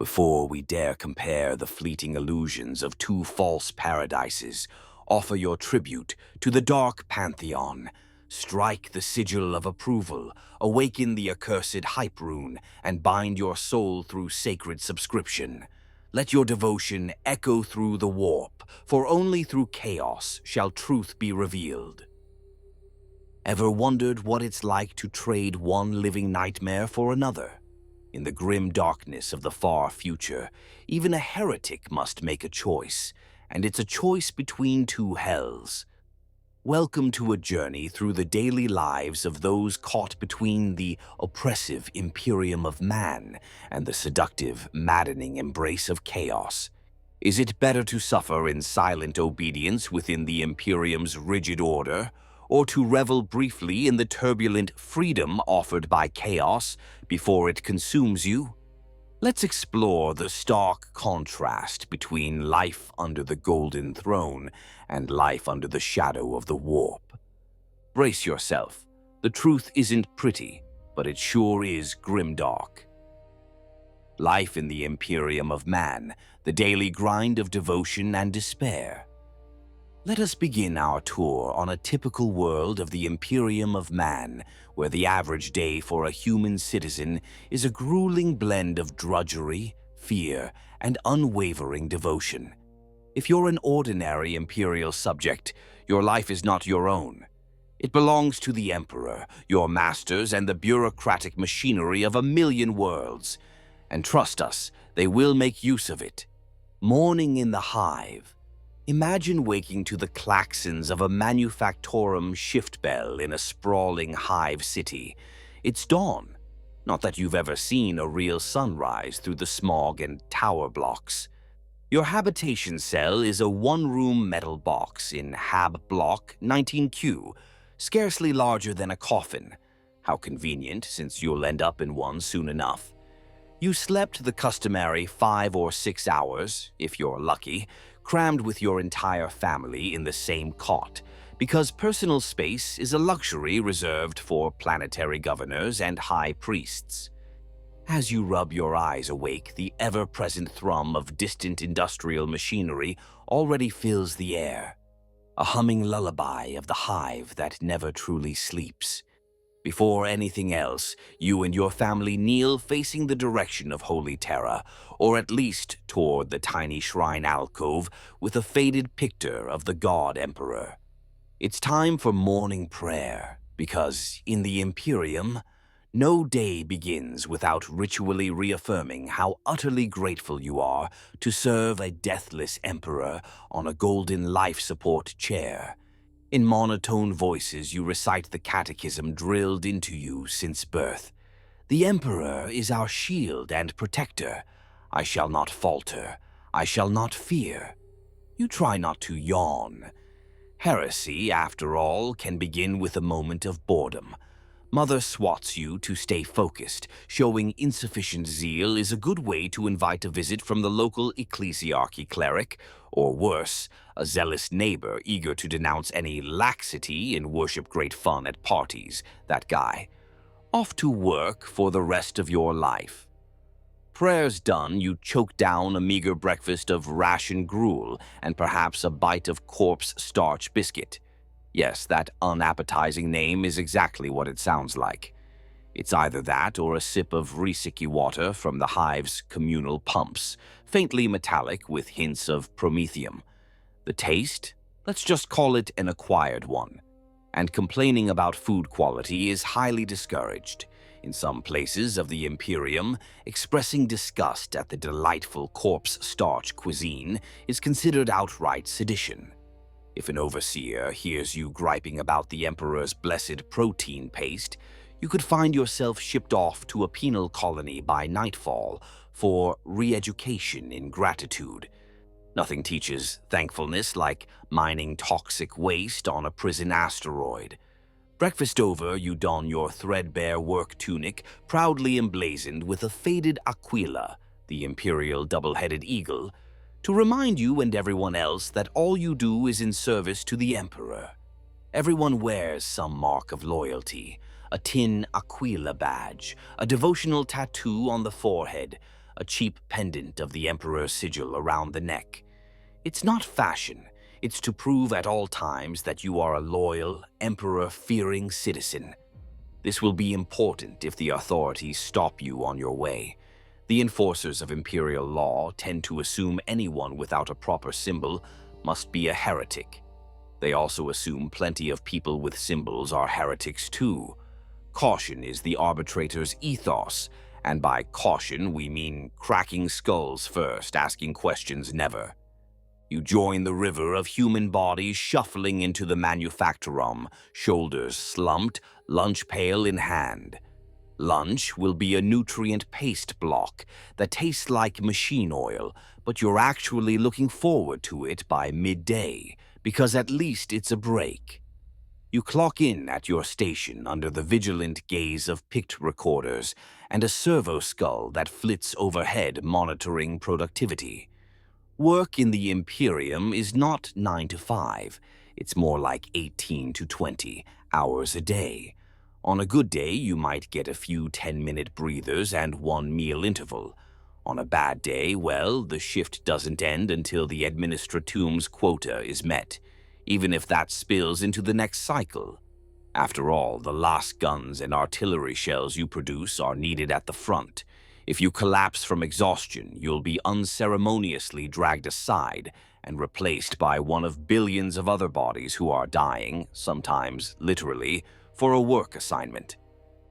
Before we dare compare the fleeting illusions of two false paradises, offer your tribute to the dark pantheon. Strike the sigil of approval, awaken the accursed hype rune, and bind your soul through sacred subscription. Let your devotion echo through the warp, for only through chaos shall truth be revealed. Ever wondered what it's like to trade one living nightmare for another? In the grim darkness of the far future, even a heretic must make a choice, and it's a choice between two hells. Welcome to a journey through the daily lives of those caught between the oppressive Imperium of Man and the seductive, maddening embrace of chaos. Is it better to suffer in silent obedience within the Imperium's rigid order, or to revel briefly in the turbulent freedom offered by chaos before it consumes you? Let's explore the stark contrast between life under the Golden Throne and life under the shadow of the Warp. Brace yourself. The truth isn't pretty, but it sure is grimdark. Life in the Imperium of Man, the daily grind of devotion and despair. Let us begin our tour on a typical world of the Imperium of Man, where the average day for a human citizen is a grueling blend of drudgery, fear, and unwavering devotion. If you're an ordinary Imperial subject, your life is not your own. It belongs to the Emperor, your masters, and the bureaucratic machinery of a million worlds. And trust us, they will make use of it. Morning in the hive. Imagine waking to the klaxons of a manufactorum shift bell in a sprawling hive city. It's dawn. Not that you've ever seen a real sunrise through the smog and tower blocks. Your habitation cell is a one-room metal box in Hab Block 19Q, scarcely larger than a coffin. How convenient, since you'll end up in one soon enough. You slept the customary 5 or 6 hours, if you're lucky, crammed with your entire family in the same cot, because personal space is a luxury reserved for planetary governors and high priests. As you rub your eyes awake, the ever-present thrum of distant industrial machinery already fills the air, a humming lullaby of the hive that never truly sleeps. Before anything else, you and your family kneel facing the direction of Holy Terra, or at least toward the tiny shrine alcove with a faded picture of the God Emperor. It's time for morning prayer, because in the Imperium, no day begins without ritually reaffirming how utterly grateful you are to serve a deathless Emperor on a golden life support chair. In monotone voices, you recite the catechism drilled into you since birth. The Emperor is our shield and protector. I shall not falter. I shall not fear. You try not to yawn. Heresy, after all, can begin with a moment of boredom. Mother swats you to stay focused. Showing insufficient zeal is a good way to invite a visit from the local ecclesiarchy cleric, or worse, a zealous neighbor eager to denounce any laxity in worship great fun at parties, that guy. Off to work for the rest of your life. Prayers done, you choke down a meager breakfast of ration gruel and perhaps a bite of corpse starch biscuit. Yes, that unappetizing name is exactly what it sounds like. It's either that or a sip of Risiki water from the hive's communal pumps, faintly metallic with hints of promethium. The taste? Let's just call it an acquired one. And complaining about food quality is highly discouraged. In some places of the Imperium, expressing disgust at the delightful corpse starch cuisine is considered outright sedition. If an overseer hears you griping about the Emperor's blessed protein paste, you could find yourself shipped off to a penal colony by nightfall for re-education in gratitude. Nothing teaches thankfulness like mining toxic waste on a prison asteroid. Breakfast over, you don your threadbare work tunic, proudly emblazoned with a faded aquila, the imperial double-headed eagle, to remind you and everyone else that all you do is in service to the Emperor. Everyone wears some mark of loyalty, a tin aquila badge, a devotional tattoo on the forehead, a cheap pendant of the Emperor's sigil around the neck. It's not fashion, it's to prove at all times that you are a loyal, Emperor-fearing citizen. This will be important if the authorities stop you on your way. The enforcers of imperial law tend to assume anyone without a proper symbol must be a heretic. They also assume plenty of people with symbols are heretics too. Caution is the arbitrator's ethos, and by caution we mean cracking skulls first, asking questions never. You join the river of human bodies shuffling into the manufactorum, shoulders slumped, lunch pail in hand. Lunch will be a nutrient paste block that tastes like machine oil, but you're actually looking forward to it by midday, because at least it's a break. You clock in at your station under the vigilant gaze of pict recorders and a servo skull that flits overhead monitoring productivity. Work in the Imperium is not 9 to 5. It's more like 18 to 20 hours a day. On a good day, you might get a few 10-minute breathers and one meal interval. On a bad day, well, the shift doesn't end until the administratum's quota is met, even if that spills into the next cycle. After all, the last guns and artillery shells you produce are needed at the front. If you collapse from exhaustion, you'll be unceremoniously dragged aside and replaced by one of billions of other bodies who are dying, sometimes literally, for a work assignment.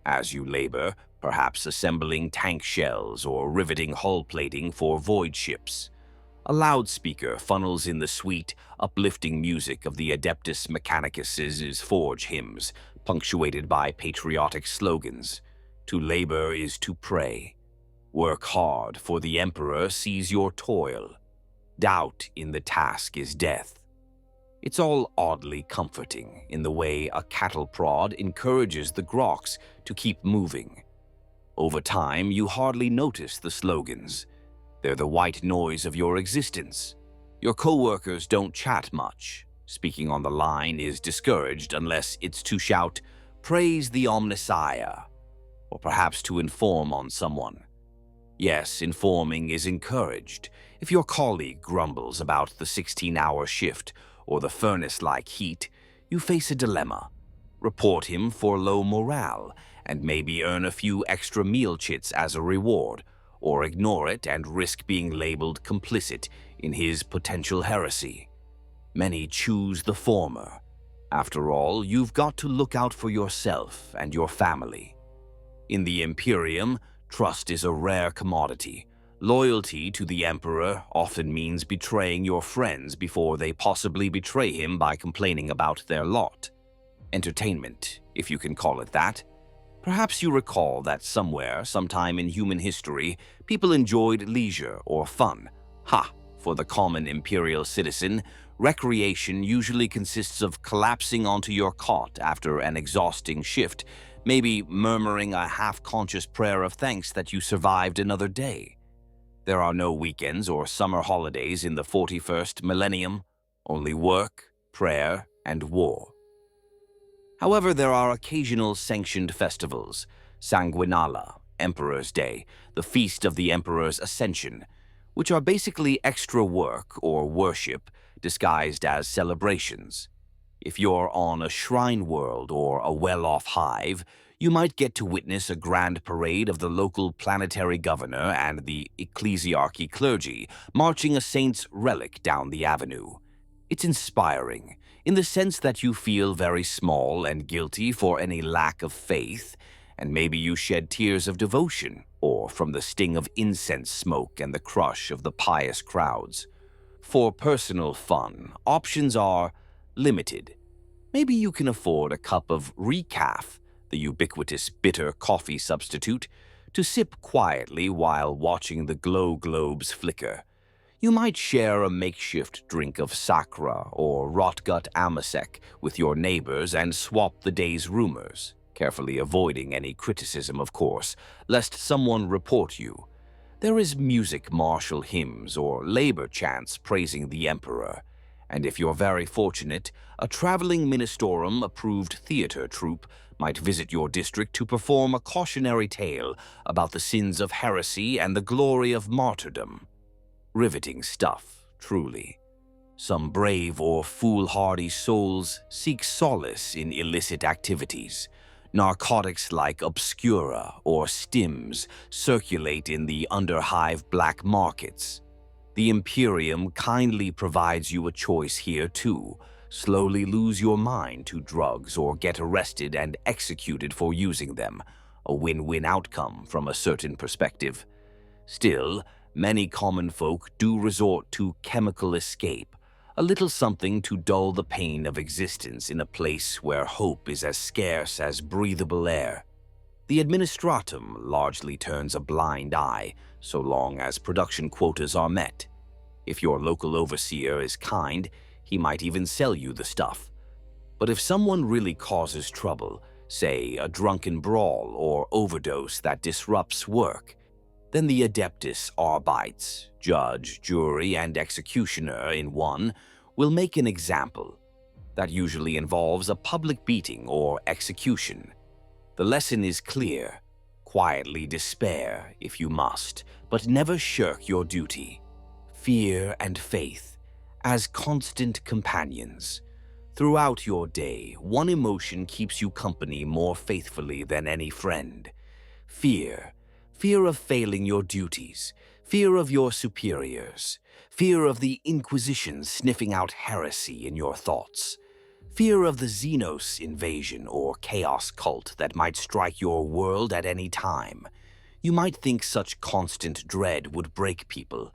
As you labor, perhaps assembling tank shells or riveting hull plating for void ships. A loudspeaker funnels in the sweet, uplifting music of the Adeptus Mechanicus's forge hymns, punctuated by patriotic slogans. To labor is to pray. Work hard, for the Emperor sees your toil. Doubt in the task is death. It's all oddly comforting in the way a cattle prod encourages the groks to keep moving. Over time, you hardly notice the slogans. They're the white noise of your existence. Your co-workers don't chat much. Speaking on the line is discouraged unless it's to shout, "Praise the Omnissiah," or perhaps to inform on someone. Yes, informing is encouraged. If your colleague grumbles about the 16-hour shift or the furnace-like heat, you face a dilemma. Report him for low morale and maybe earn a few extra meal chits as a reward, or ignore it and risk being labeled complicit in his potential heresy. Many choose the former. After all, you've got to look out for yourself and your family. In the Imperium, trust is a rare commodity. Loyalty to the Emperor often means betraying your friends before they possibly betray him by complaining about their lot. Entertainment, if you can call it that. Perhaps you recall that somewhere, sometime in human history, people enjoyed leisure or fun. For the common imperial citizen, recreation usually consists of collapsing onto your cot after an exhausting shift, maybe murmuring a half-conscious prayer of thanks that you survived another day. There are no weekends or summer holidays in the 41st millennium, only work, prayer, and war. However, there are occasional sanctioned festivals: Sanguinala, Emperor's Day, the Feast of the Emperor's Ascension, which are basically extra work or worship disguised as celebrations. If you're on a shrine world or a well-off hive, you might get to witness a grand parade of the local planetary governor and the ecclesiarchy clergy marching a saint's relic down the avenue. It's inspiring, in the sense that you feel very small and guilty for any lack of faith, and maybe you shed tears of devotion, or from the sting of incense smoke and the crush of the pious crowds. For personal fun, options are limited. Maybe you can afford a cup of recaf, the ubiquitous bitter coffee substitute, to sip quietly while watching the glow globes flicker. You might share a makeshift drink of Sakra or Rotgut Amasek with your neighbors and swap the day's rumors, carefully avoiding any criticism, of course, lest someone report you. There is music martial hymns or labor chants praising the Emperor, And if you're very fortunate, a traveling Ministorum-approved theater troupe might visit your district to perform a cautionary tale about the sins of heresy and the glory of martyrdom. Riveting stuff, truly. Some brave or foolhardy souls seek solace in illicit activities. Narcotics like Obscura or Stims circulate in the underhive black markets. The Imperium kindly provides you a choice here too. Slowly lose your mind to drugs or get arrested and executed for using them. A win-win outcome from a certain perspective. Still, many common folk do resort to chemical escape, a little something to dull the pain of existence in a place where hope is as scarce as breathable air. The administratum largely turns a blind eye, so long as production quotas are met. If your local overseer is kind, he might even sell you the stuff. But if someone really causes trouble, say a drunken brawl or overdose that disrupts work, then the Adeptus Arbites, judge, jury, and executioner in one, will make an example. That usually involves a public beating or execution. The lesson is clear. Quietly despair if you must, but never shirk your duty. Fear and faith, as constant companions. Throughout your day, one emotion keeps you company more faithfully than any friend. Fear. Fear of failing your duties, fear of your superiors, fear of the Inquisition sniffing out heresy in your thoughts, fear of the Xenos invasion or chaos cult that might strike your world at any time. You might think such constant dread would break people,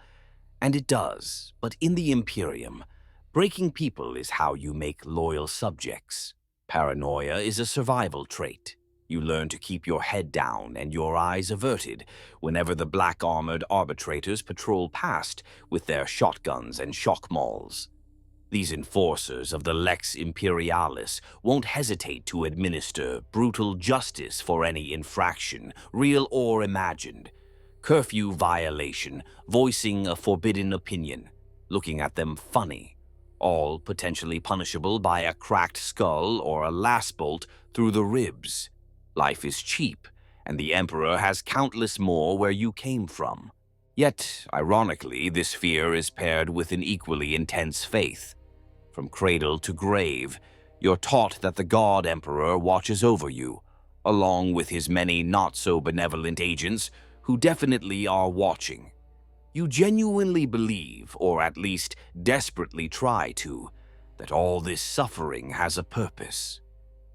and it does, but in the Imperium, breaking people is how you make loyal subjects. Paranoia is a survival trait. You learn to keep your head down and your eyes averted whenever the black-armored arbitrators patrol past with their shotguns and shock mauls. These enforcers of the Lex Imperialis won't hesitate to administer brutal justice for any infraction, real or imagined. Curfew violation, voicing a forbidden opinion, looking at them funny, all potentially punishable by a cracked skull or a last bolt through the ribs. Life is cheap, and the Emperor has countless more where you came from. Yet, ironically, this fear is paired with an equally intense faith. From cradle to grave, you're taught that the God Emperor watches over you, along with his many not-so-benevolent agents who definitely are watching. You genuinely believe, or at least desperately try to, that all this suffering has a purpose.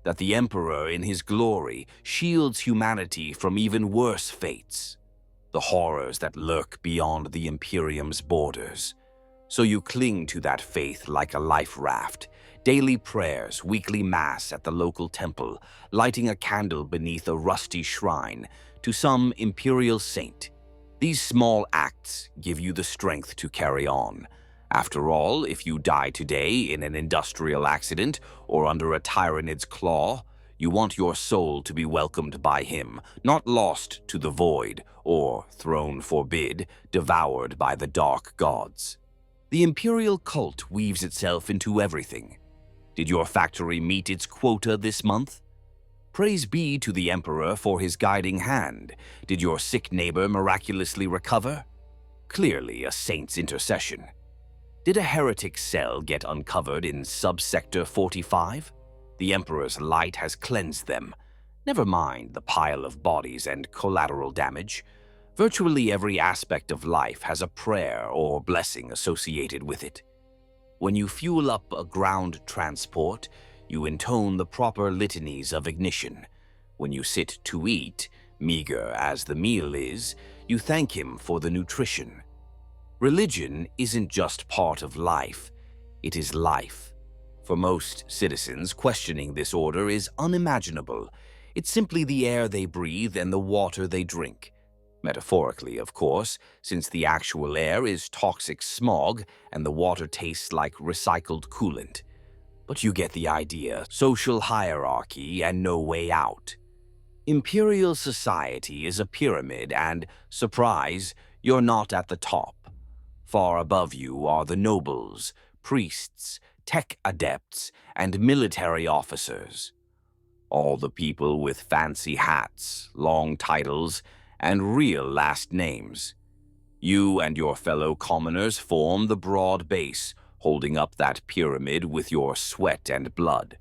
That the Emperor in his glory shields humanity from even worse fates, the horrors that lurk beyond the Imperium's borders. So you cling to that faith like a life raft, daily prayers, weekly mass at the local temple, lighting a candle beneath a rusty shrine to some imperial saint. These small acts give you the strength to carry on. After all, if you die today in an industrial accident or under a tyrannid's claw, you want your soul to be welcomed by him, not lost to the void or, throne forbid, devoured by the dark gods. The imperial cult weaves itself into everything. Did your factory meet its quota this month? Praise be to the Emperor for his guiding hand. Did your sick neighbor miraculously recover? Clearly a saint's intercession. Did a heretic cell get uncovered in subsector 45? The Emperor's light has cleansed them. Never mind the pile of bodies and collateral damage. Virtually every aspect of life has a prayer or blessing associated with it. When you fuel up a ground transport, you intone the proper litanies of ignition. When you sit to eat, meager as the meal is, you thank him for the nutrition. Religion isn't just part of life, it is life. For most citizens, questioning this order is unimaginable. It's simply the air they breathe and the water they drink. Metaphorically, of course, since the actual air is toxic smog and the water tastes like recycled coolant. But you get the idea: social hierarchy and no way out. Imperial society is a pyramid and, surprise, you're not at the top. Far above you are the nobles, priests, tech adepts, and military officers. All the people with fancy hats, long titles, and real last names. You and your fellow commoners form the broad base, holding up that pyramid with your sweat and blood.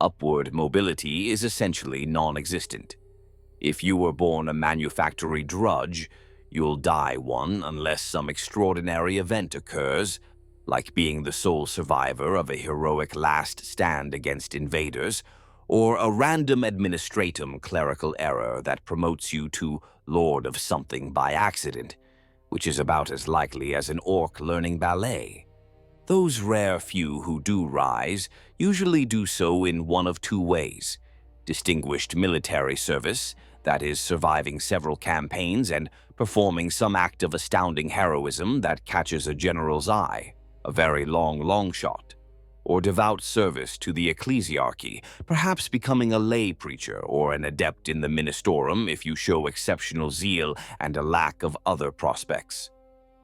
Upward mobility is essentially non-existent. If you were born a manufactory drudge, you'll die one unless some extraordinary event occurs, like being the sole survivor of a heroic last stand against invaders, or a random administratum clerical error that promotes you to Lord of something by accident, which is about as likely as an orc learning ballet. Those rare few who do rise usually do so in one of two ways: distinguished military service, that is, surviving several campaigns and performing some act of astounding heroism that catches a general's eye, a very long shot, or devout service to the ecclesiarchy, perhaps becoming a lay preacher or an adept in the ministorum if you show exceptional zeal and a lack of other prospects.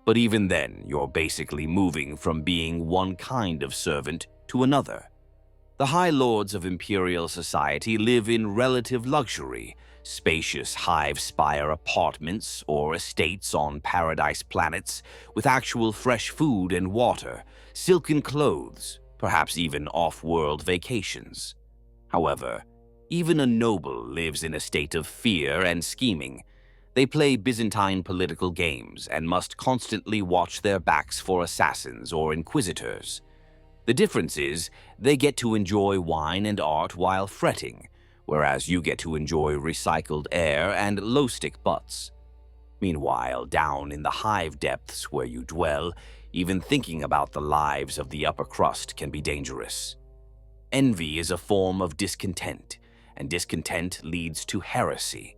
But even then, you're basically moving from being one kind of servant to another. The High Lords of Imperial Society live in relative luxury, spacious hive spire apartments or estates on paradise planets with actual fresh food and water, silken clothes, perhaps even off-world vacations. However, even a noble lives in a state of fear and scheming. They play Byzantine political games and must constantly watch their backs for assassins or inquisitors. The difference is, they get to enjoy wine and art while fretting, whereas you get to enjoy recycled air and low-stick butts. Meanwhile, down in the hive depths where you dwell, even thinking about the lives of the upper crust can be dangerous. Envy is a form of discontent, and discontent leads to heresy.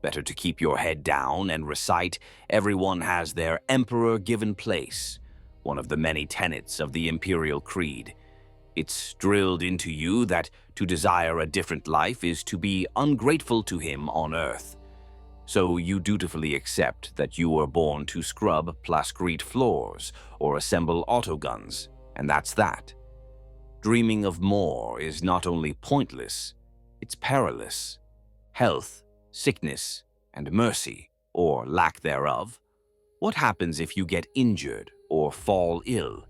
Better to keep your head down and recite "everyone has their emperor-given place," one of the many tenets of the Imperial Creed. It's drilled into you that to desire a different life is to be ungrateful to him on earth. So you dutifully accept that you were born to scrub plascrete floors or assemble autoguns, and that's that. Dreaming of more is not only pointless, it's perilous. Health, sickness, and mercy, or lack thereof. What happens if you get injured or fall ill?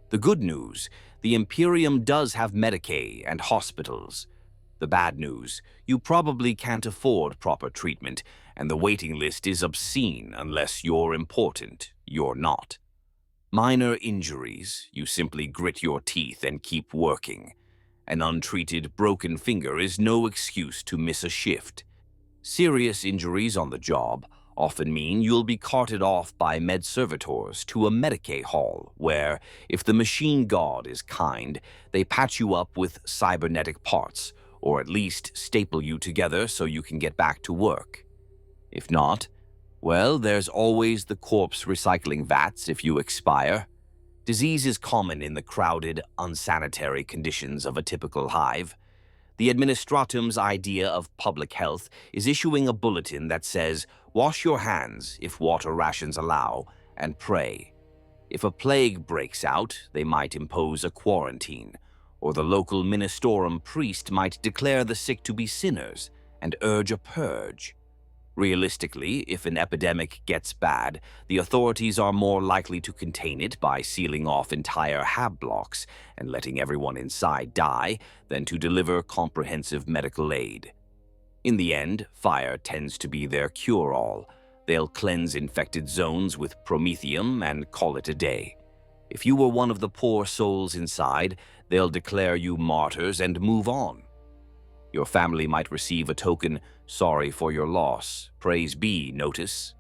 The good news, the Imperium does have Medicaid and hospitals. The bad news, you probably can't afford proper treatment, and the waiting list is obscene unless you're important. You're not. Minor injuries, you simply grit your teeth and keep working. An untreated broken finger is no excuse to miss a shift. Serious injuries on the job often mean you'll be carted off by med-servitors to a Medicaid hall where, if the machine god is kind, they patch you up with cybernetic parts, or at least staple you together so you can get back to work. If not, well, there's always the corpse recycling vats if you expire. Disease is common in the crowded, unsanitary conditions of a typical hive. The administratum's idea of public health is issuing a bulletin that says, "Wash your hands if water rations allow, and pray." If a plague breaks out, they might impose a quarantine, or the local ministorum priest might declare the sick to be sinners and urge a purge. Realistically, if an epidemic gets bad, the authorities are more likely to contain it by sealing off entire hab blocks and letting everyone inside die than to deliver comprehensive medical aid. In the end, fire tends to be their cure-all. They'll cleanse infected zones with promethium and call it a day. If you were one of the poor souls inside, they'll declare you martyrs and move on. Your family might receive a token, "Sorry for your loss, praise be" notice.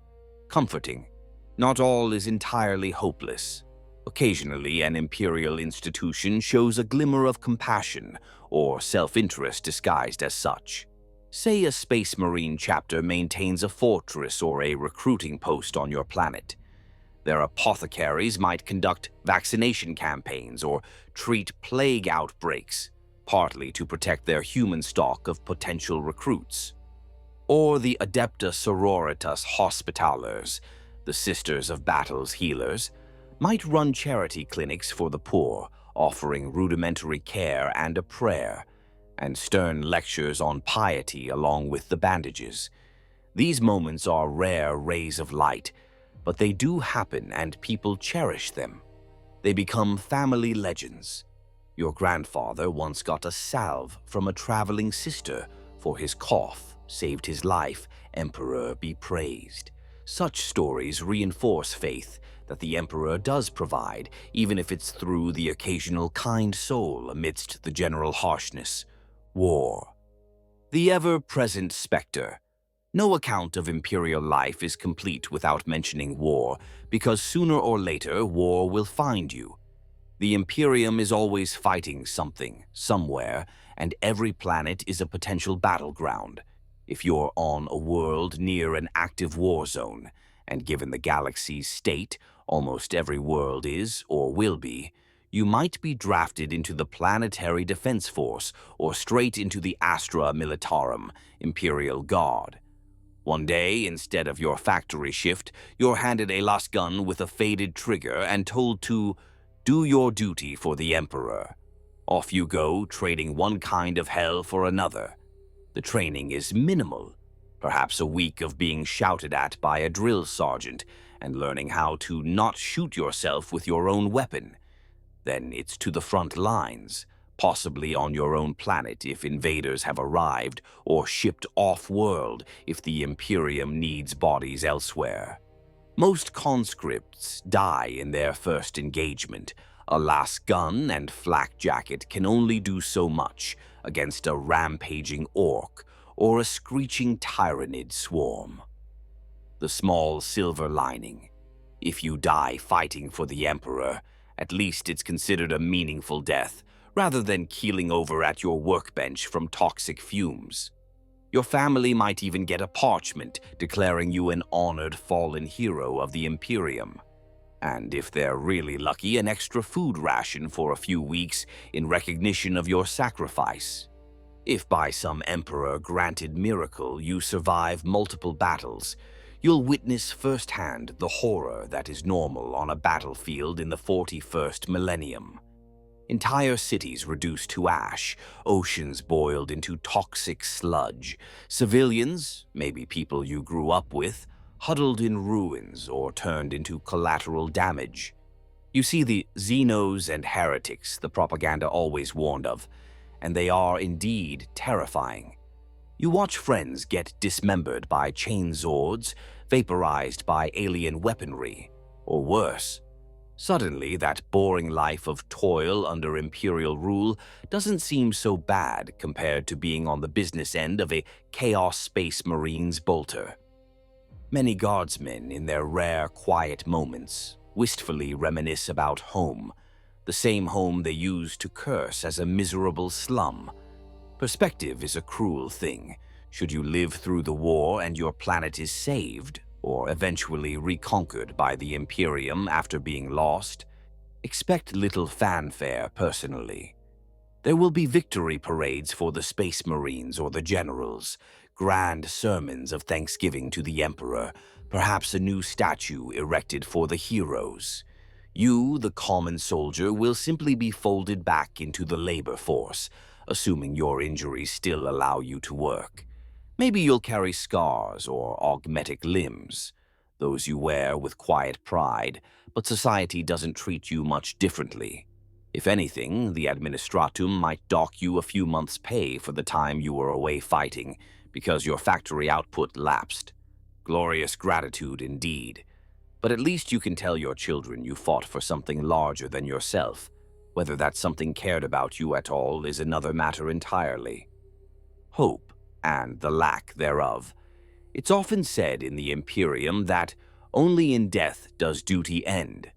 Comforting. Not all is entirely hopeless. Occasionally, an imperial institution shows a glimmer of compassion or self-interest disguised as such. Say a Space Marine chapter maintains a fortress or a recruiting post on your planet. Their apothecaries might conduct vaccination campaigns or treat plague outbreaks, partly to protect their human stock of potential recruits. Or the Adepta Sororitas Hospitalers, the Sisters of Battle's healers, might run charity clinics for the poor, offering rudimentary care and a prayer, and stern lectures on piety along with the bandages. These moments are rare rays of light, but they do happen and people cherish them. They become family legends. Your grandfather once got a salve from a traveling sister for his cough, saved his life, Emperor be praised. Such stories reinforce faith that the Emperor does provide, even if it's through the occasional kind soul amidst the general harshness. War. The ever-present specter. No account of imperial life is complete without mentioning war, because sooner or later war will find you. The Imperium is always fighting something, somewhere, and every planet is a potential battleground. If you're on a world near an active war zone, and given the galaxy's state, almost every world is, or will be, you might be drafted into the Planetary Defense Force or straight into the Astra Militarum, Imperial Guard. One day, instead of your factory shift, you're handed a las gun with a faded trigger and told to do your duty for the Emperor. Off you go, trading one kind of hell for another. The training is minimal, perhaps a week of being shouted at by a drill sergeant and learning how to not shoot yourself with your own weapon. Then it's to the front lines, possibly on your own planet if invaders have arrived, or shipped off-world if the Imperium needs bodies elsewhere. Most conscripts die in their first engagement. A las gun and flak jacket can only do so much against a rampaging orc or a screeching tyrannid swarm. The small silver lining. If you die fighting for the Emperor, at least it's considered a meaningful death, rather than keeling over at your workbench from toxic fumes. Your family might even get a parchment declaring you an honored fallen hero of the Imperium. And if they're really lucky, an extra food ration for a few weeks in recognition of your sacrifice. If by some Emperor-granted miracle you survive multiple battles, you'll witness firsthand the horror that is normal on a battlefield in the 41st millennium. Entire cities reduced to ash, oceans boiled into toxic sludge, civilians, maybe people you grew up with, huddled in ruins or turned into collateral damage. You see the Xenos and heretics the propaganda always warned of, and they are indeed terrifying. You watch friends get dismembered by chain zords, vaporized by alien weaponry, or worse. Suddenly, that boring life of toil under Imperial rule doesn't seem so bad compared to being on the business end of a Chaos Space Marines bolter. Many guardsmen, in their rare, quiet moments, wistfully reminisce about home, the same home they used to curse as a miserable slum. Perspective is a cruel thing. Should you live through the war and your planet is saved, or eventually reconquered by the Imperium after being lost, expect little fanfare personally. There will be victory parades for the Space Marines or the generals, grand sermons of thanksgiving to the Emperor, perhaps a new statue erected for the heroes. You, the common soldier, will simply be folded back into the labor force, assuming your injuries still allow you to work. Maybe you'll carry scars or augmetic limbs, those you wear with quiet pride, but society doesn't treat you much differently. If anything, the administratum might dock you a few months' pay for the time you were away fighting, because your factory output lapsed. Glorious gratitude indeed. But at least you can tell your children you fought for something larger than yourself. Whether that something cared about you at all is another matter entirely. Hope, and the lack thereof. It's often said in the Imperium that only in death does duty end.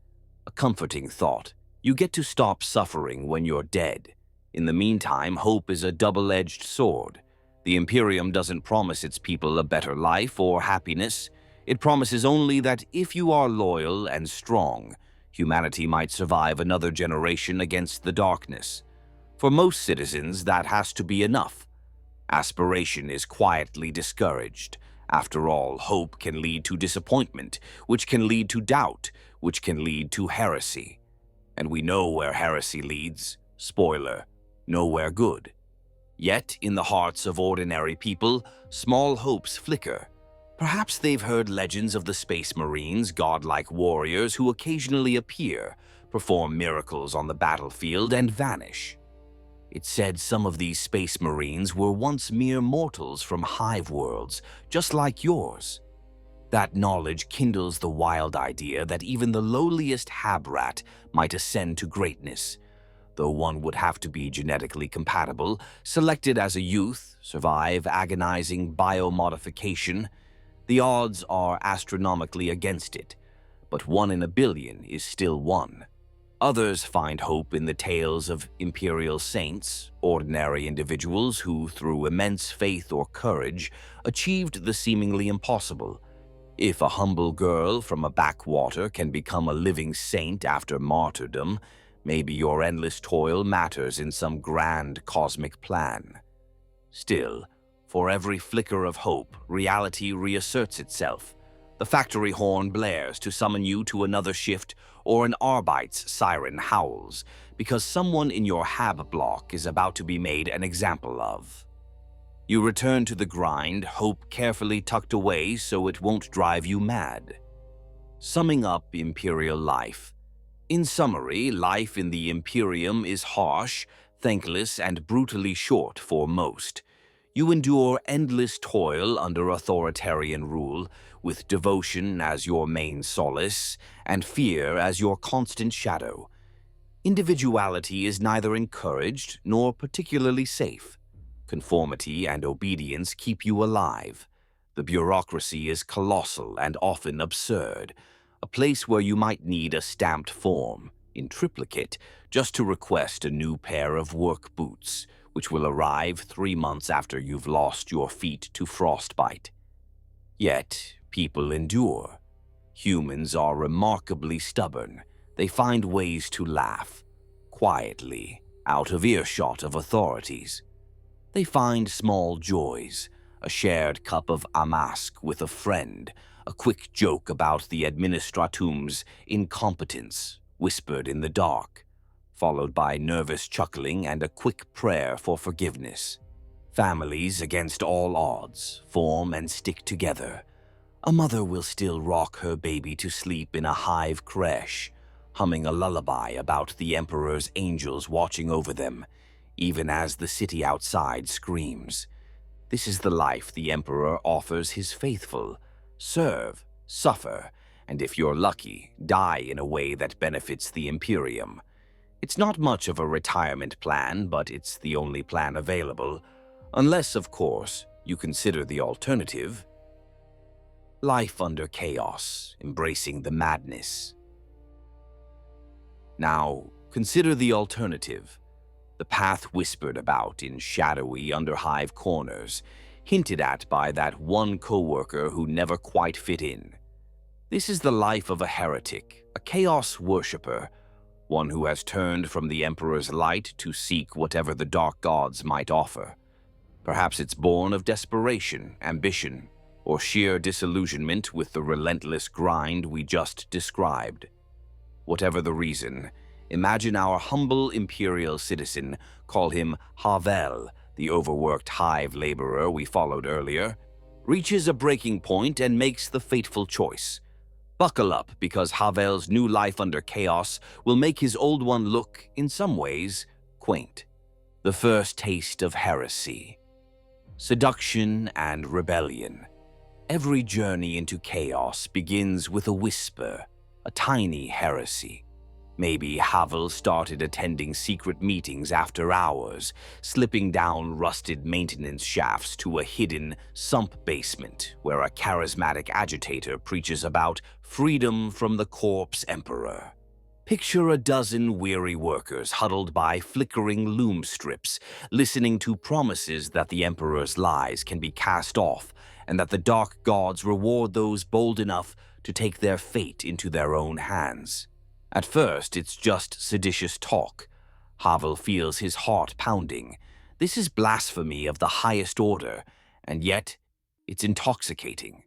A comforting thought. You get to stop suffering when you're dead. In the meantime, hope is a double-edged sword. The Imperium doesn't promise its people a better life or happiness. It promises only that if you are loyal and strong, humanity might survive another generation against the darkness. For most citizens, that has to be enough. Aspiration is quietly discouraged. After all, hope can lead to disappointment, which can lead to doubt, which can lead to heresy. And we know where heresy leads. Spoiler, nowhere good. Yet, in the hearts of ordinary people, small hopes flicker. Perhaps they've heard legends of the Space Marines, godlike warriors who occasionally appear, perform miracles on the battlefield, and vanish. It's said some of these Space Marines were once mere mortals from hive worlds, just like yours. That knowledge kindles the wild idea that even the lowliest habrat might ascend to greatness, though one would have to be genetically compatible, selected as a youth, survive agonizing biomodification. The odds are astronomically against it, but 1 in a billion is still 1. Others find hope in the tales of imperial saints, ordinary individuals who, through immense faith or courage, achieved the seemingly impossible. If a humble girl from a backwater can become a living saint after martyrdom, maybe your endless toil matters in some grand cosmic plan. Still, for every flicker of hope, reality reasserts itself. The factory horn blares to summon you to another shift, or an Arbite's siren howls, because someone in your hab block is about to be made an example of. You return to the grind, hope carefully tucked away so it won't drive you mad. Summing up Imperial life. In summary, life in the Imperium is harsh, thankless, and brutally short for most. You endure endless toil under authoritarian rule, with devotion as your main solace, and fear as your constant shadow. Individuality is neither encouraged nor particularly safe. Conformity and obedience keep you alive. The bureaucracy is colossal and often absurd, a place where you might need a stamped form, in triplicate, just to request a new pair of work boots, which will arrive 3 months after you've lost your feet to frostbite. Yet, people endure. Humans are remarkably stubborn. They find ways to laugh, quietly, out of earshot of authorities. They find small joys, a shared cup of amask with a friend, a quick joke about the administratum's incompetence, whispered in the dark, followed by nervous chuckling and a quick prayer for forgiveness. Families, against all odds, form and stick together. A mother will still rock her baby to sleep in a hive creche, humming a lullaby about the Emperor's angels watching over them, even as the city outside screams. This is the life the Emperor offers his faithful. Serve, suffer, and if you're lucky, die in a way that benefits the Imperium. It's not much of a retirement plan, but it's the only plan available, unless, of course, you consider the alternative. Life under chaos, embracing the madness. Now, consider the alternative. The path whispered about in shadowy underhive corners, hinted at by that one coworker who never quite fit in. This is the life of a heretic, a chaos worshipper, one who has turned from the Emperor's light to seek whatever the dark gods might offer. Perhaps it's born of desperation, ambition, or sheer disillusionment with the relentless grind we just described. Whatever the reason, imagine our humble imperial citizen, call him Havel, the overworked hive laborer we followed earlier, reaches a breaking point and makes the fateful choice. Buckle up, because Havel's new life under chaos will make his old one look, in some ways, quaint. The first taste of heresy. Seduction and rebellion. Every journey into chaos begins with a whisper, a tiny heresy. Maybe Havel started attending secret meetings after hours, slipping down rusted maintenance shafts to a hidden sump basement where a charismatic agitator preaches about freedom from the corpse emperor. Picture a dozen weary workers huddled by flickering loom strips, listening to promises that the emperor's lies can be cast off and that the dark gods reward those bold enough to take their fate into their own hands. At first, it's just seditious talk. Havel feels his heart pounding. This is blasphemy of the highest order, and yet it's intoxicating.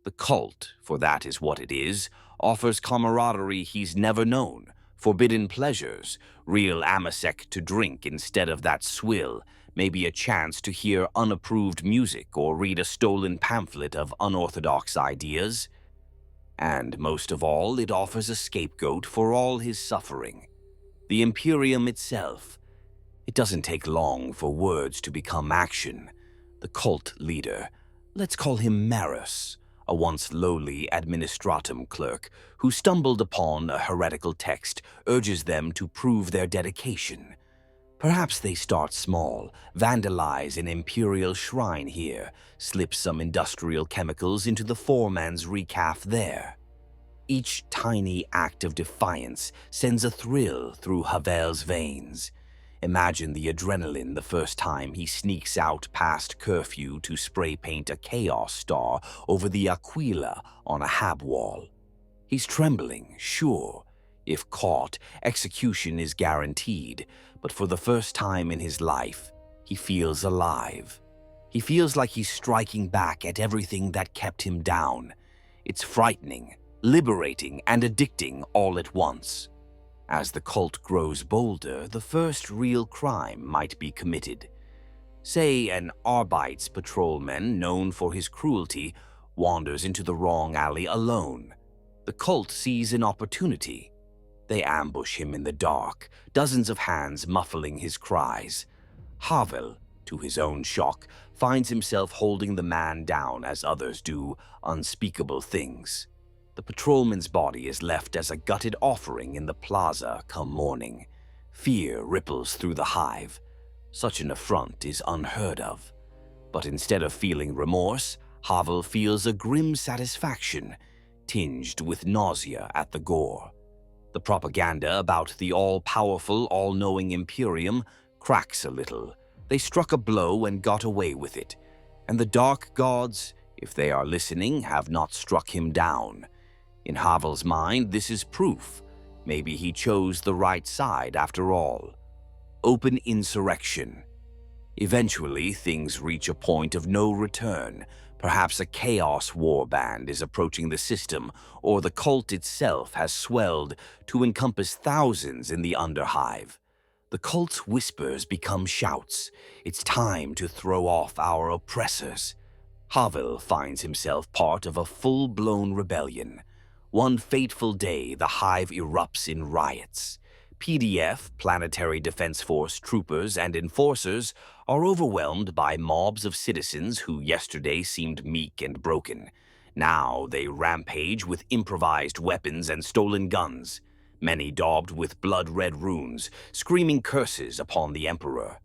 The cult, for that is what it is, offers camaraderie he's never known, forbidden pleasures, real amasec to drink instead of that swill, maybe a chance to hear unapproved music or read a stolen pamphlet of unorthodox ideas. And most of all, it offers a scapegoat for all his suffering. The Imperium itself. It doesn't take long for words to become action. The cult leader, let's call him Marus, a once lowly administratum clerk who stumbled upon a heretical text, urges them to prove their dedication. Perhaps they start small, vandalize an imperial shrine here, slip some industrial chemicals into the foreman's recaf there. Each tiny act of defiance sends a thrill through Havel's veins. Imagine the adrenaline the first time he sneaks out past curfew to spray paint a chaos star over the Aquila on a hab wall. He's trembling, sure. If caught, execution is guaranteed, but for the first time in his life, he feels alive. He feels like he's striking back at everything that kept him down. It's frightening, liberating, and addicting all at once. As the cult grows bolder, the first real crime might be committed. Say an Arbite's patrolman, known for his cruelty, wanders into the wrong alley alone. The cult sees an opportunity. They ambush him in the dark, dozens of hands muffling his cries. Havel, to his own shock, finds himself holding the man down as others do unspeakable things. The patrolman's body is left as a gutted offering in the plaza come morning. Fear ripples through the hive. Such an affront is unheard of. But instead of feeling remorse, Havel feels a grim satisfaction, tinged with nausea at the gore. The propaganda about the all-powerful, all-knowing Imperium cracks a little. They struck a blow and got away with it. And the dark gods, if they are listening, have not struck him down. In Havel's mind, this is proof. Maybe he chose the right side after all. Open insurrection. Eventually, things reach a point of no return. Perhaps a chaos warband is approaching the system, or the cult itself has swelled to encompass thousands in the underhive. The cult's whispers become shouts. It's time to throw off our oppressors. Havel finds himself part of a full-blown rebellion. One fateful day, the hive erupts in riots. PDF, Planetary Defense Force troopers and enforcers are overwhelmed by mobs of citizens who yesterday seemed meek and broken. Now they rampage with improvised weapons and stolen guns, many daubed with blood-red runes, screaming curses upon the Emperor.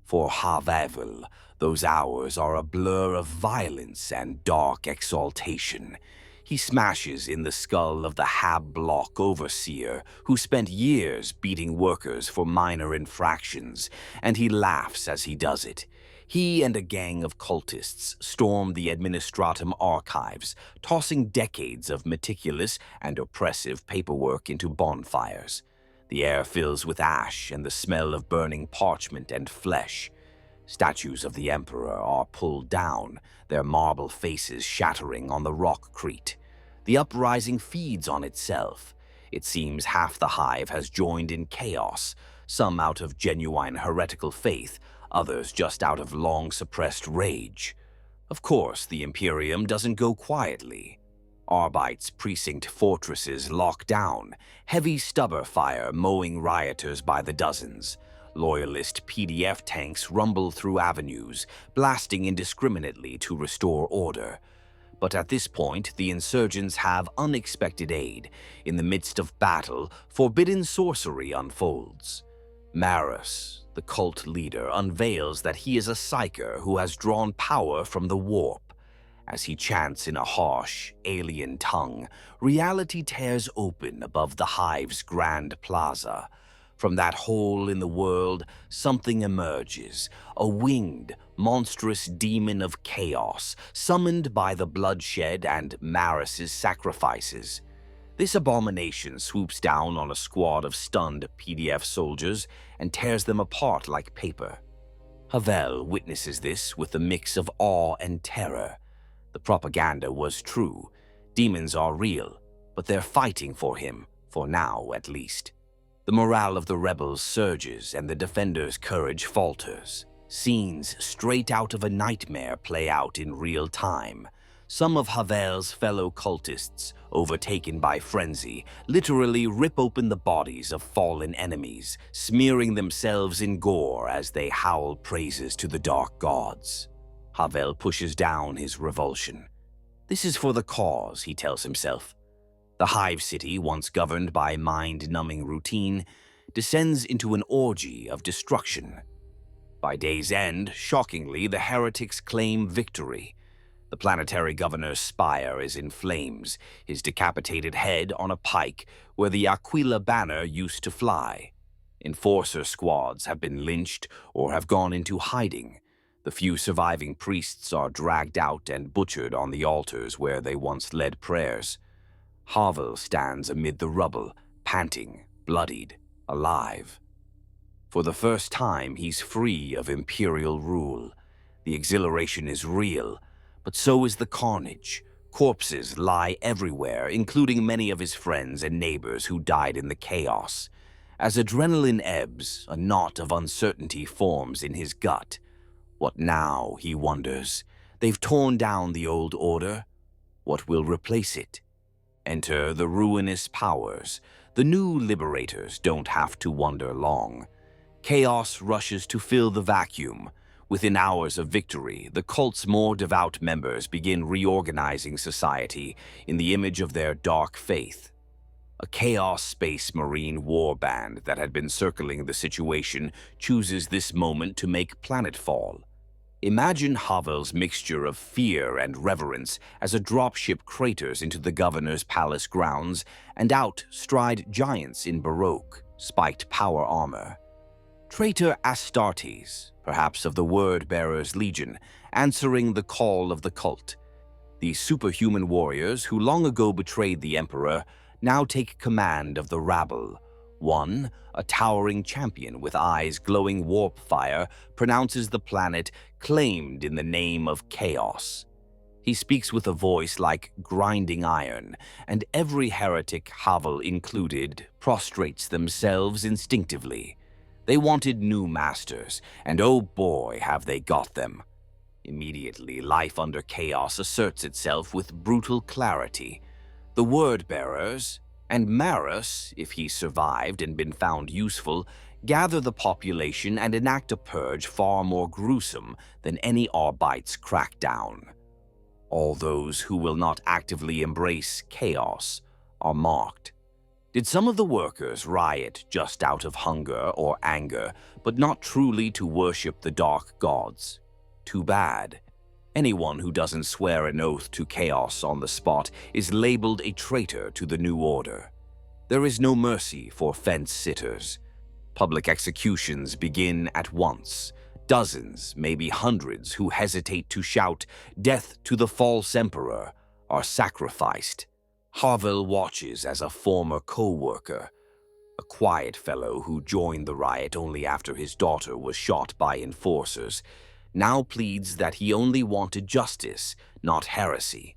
For Havel, those hours are a blur of violence and dark exaltation. He smashes in the skull of the Hab Block overseer, who spent years beating workers for minor infractions, and he laughs as he does it. He and a gang of cultists storm the Administratum archives, tossing decades of meticulous and oppressive paperwork into bonfires. The air fills with ash and the smell of burning parchment and flesh. Statues of the Emperor are pulled down, their marble faces shattering on the rockcrete. The uprising feeds on itself. It seems half the hive has joined in chaos, some out of genuine heretical faith, others just out of long-suppressed rage. Of course, the Imperium doesn't go quietly. Arbite's precinct fortresses lock down, heavy stubber fire mowing rioters by the dozens. Loyalist PDF tanks rumble through avenues, blasting indiscriminately to restore order. But at this point, the insurgents have unexpected aid. In the midst of battle, forbidden sorcery unfolds. Marus, the cult leader, unveils that he is a psyker who has drawn power from the warp. As he chants in a harsh, alien tongue, reality tears open above the hive's grand plaza. From that hole in the world, something emerges, a winged, monstrous demon of chaos, summoned by the bloodshed and Marus's sacrifices. This abomination swoops down on a squad of stunned PDF soldiers and tears them apart like paper. Havel witnesses this with a mix of awe and terror. The propaganda was true. Demons are real, but they're fighting for him, for now at least. The morale of the rebels surges and the defenders' courage falters. Scenes straight out of a nightmare play out in real time. Some of Havel's fellow cultists, overtaken by frenzy, literally rip open the bodies of fallen enemies, smearing themselves in gore as they howl praises to the dark gods. Havel pushes down his revulsion. This is for the cause, he tells himself. The hive city, once governed by mind-numbing routine, descends into an orgy of destruction. By day's end, shockingly, the heretics claim victory. The planetary governor's spire is in flames, his decapitated head on a pike where the Aquila banner used to fly. Enforcer squads have been lynched or have gone into hiding. The few surviving priests are dragged out and butchered on the altars where they once led prayers. Havel stands amid the rubble, panting, bloodied, alive. For the first time, he's free of imperial rule. The exhilaration is real, but so is the carnage. Corpses lie everywhere, including many of his friends and neighbors who died in the chaos. As adrenaline ebbs, a knot of uncertainty forms in his gut. What now, he wonders? They've torn down the old order. What will replace it? Enter the Ruinous Powers. The new liberators don't have to wonder long. Chaos rushes to fill the vacuum. Within hours of victory, the cult's more devout members begin reorganizing society in the image of their dark faith. A Chaos Space Marine warband that had been circling the situation chooses this moment to make planetfall. Imagine Havel's mixture of fear and reverence as a dropship craters into the governor's palace grounds, and out stride giants in baroque, spiked power armor. Traitor Astartes, perhaps of the Word-Bearers Legion, answering the call of the cult. These superhuman warriors who long ago betrayed the Emperor now take command of the rabble. One, a towering champion with eyes glowing warp fire, pronounces the planet claimed in the name of chaos. He speaks with a voice like grinding iron, and every heretic, Havel included, prostrates themselves instinctively. They wanted new masters, and oh boy, have they got them. Immediately, life under chaos asserts itself with brutal clarity. The word-bearers, and Marus, if he survived and been found useful, gather the population and enact a purge far more gruesome than any Arbite's crackdown. All those who will not actively embrace chaos are marked. Did some of the workers riot just out of hunger or anger, but not truly to worship the dark gods? Too bad. Anyone who doesn't swear an oath to chaos on the spot is labeled a traitor to the new order. There is no mercy for fence-sitters. Public executions begin at once. Dozens, maybe hundreds, who hesitate to shout, "Death to the false emperor," are sacrificed. Havel watches as a former co-worker, a quiet fellow who joined the riot only after his daughter was shot by enforcers, now pleads that he only wanted justice, not heresy.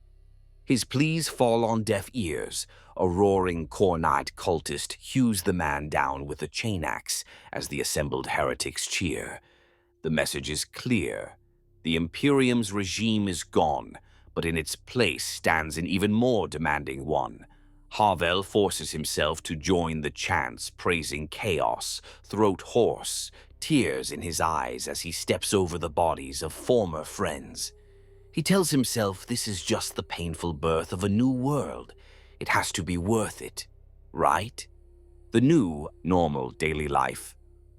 His pleas fall on deaf ears. A roaring Cornite cultist hews the man down with a chain axe as the assembled heretics cheer. The message is clear. The Imperium's regime is gone, but in its place stands an even more demanding one. Havel forces himself to join the chants praising chaos, throat hoarse, tears in his eyes as he steps over the bodies of former friends. He tells himself this is just the painful birth of a new world. It has to be worth it, right? The new, normal daily life.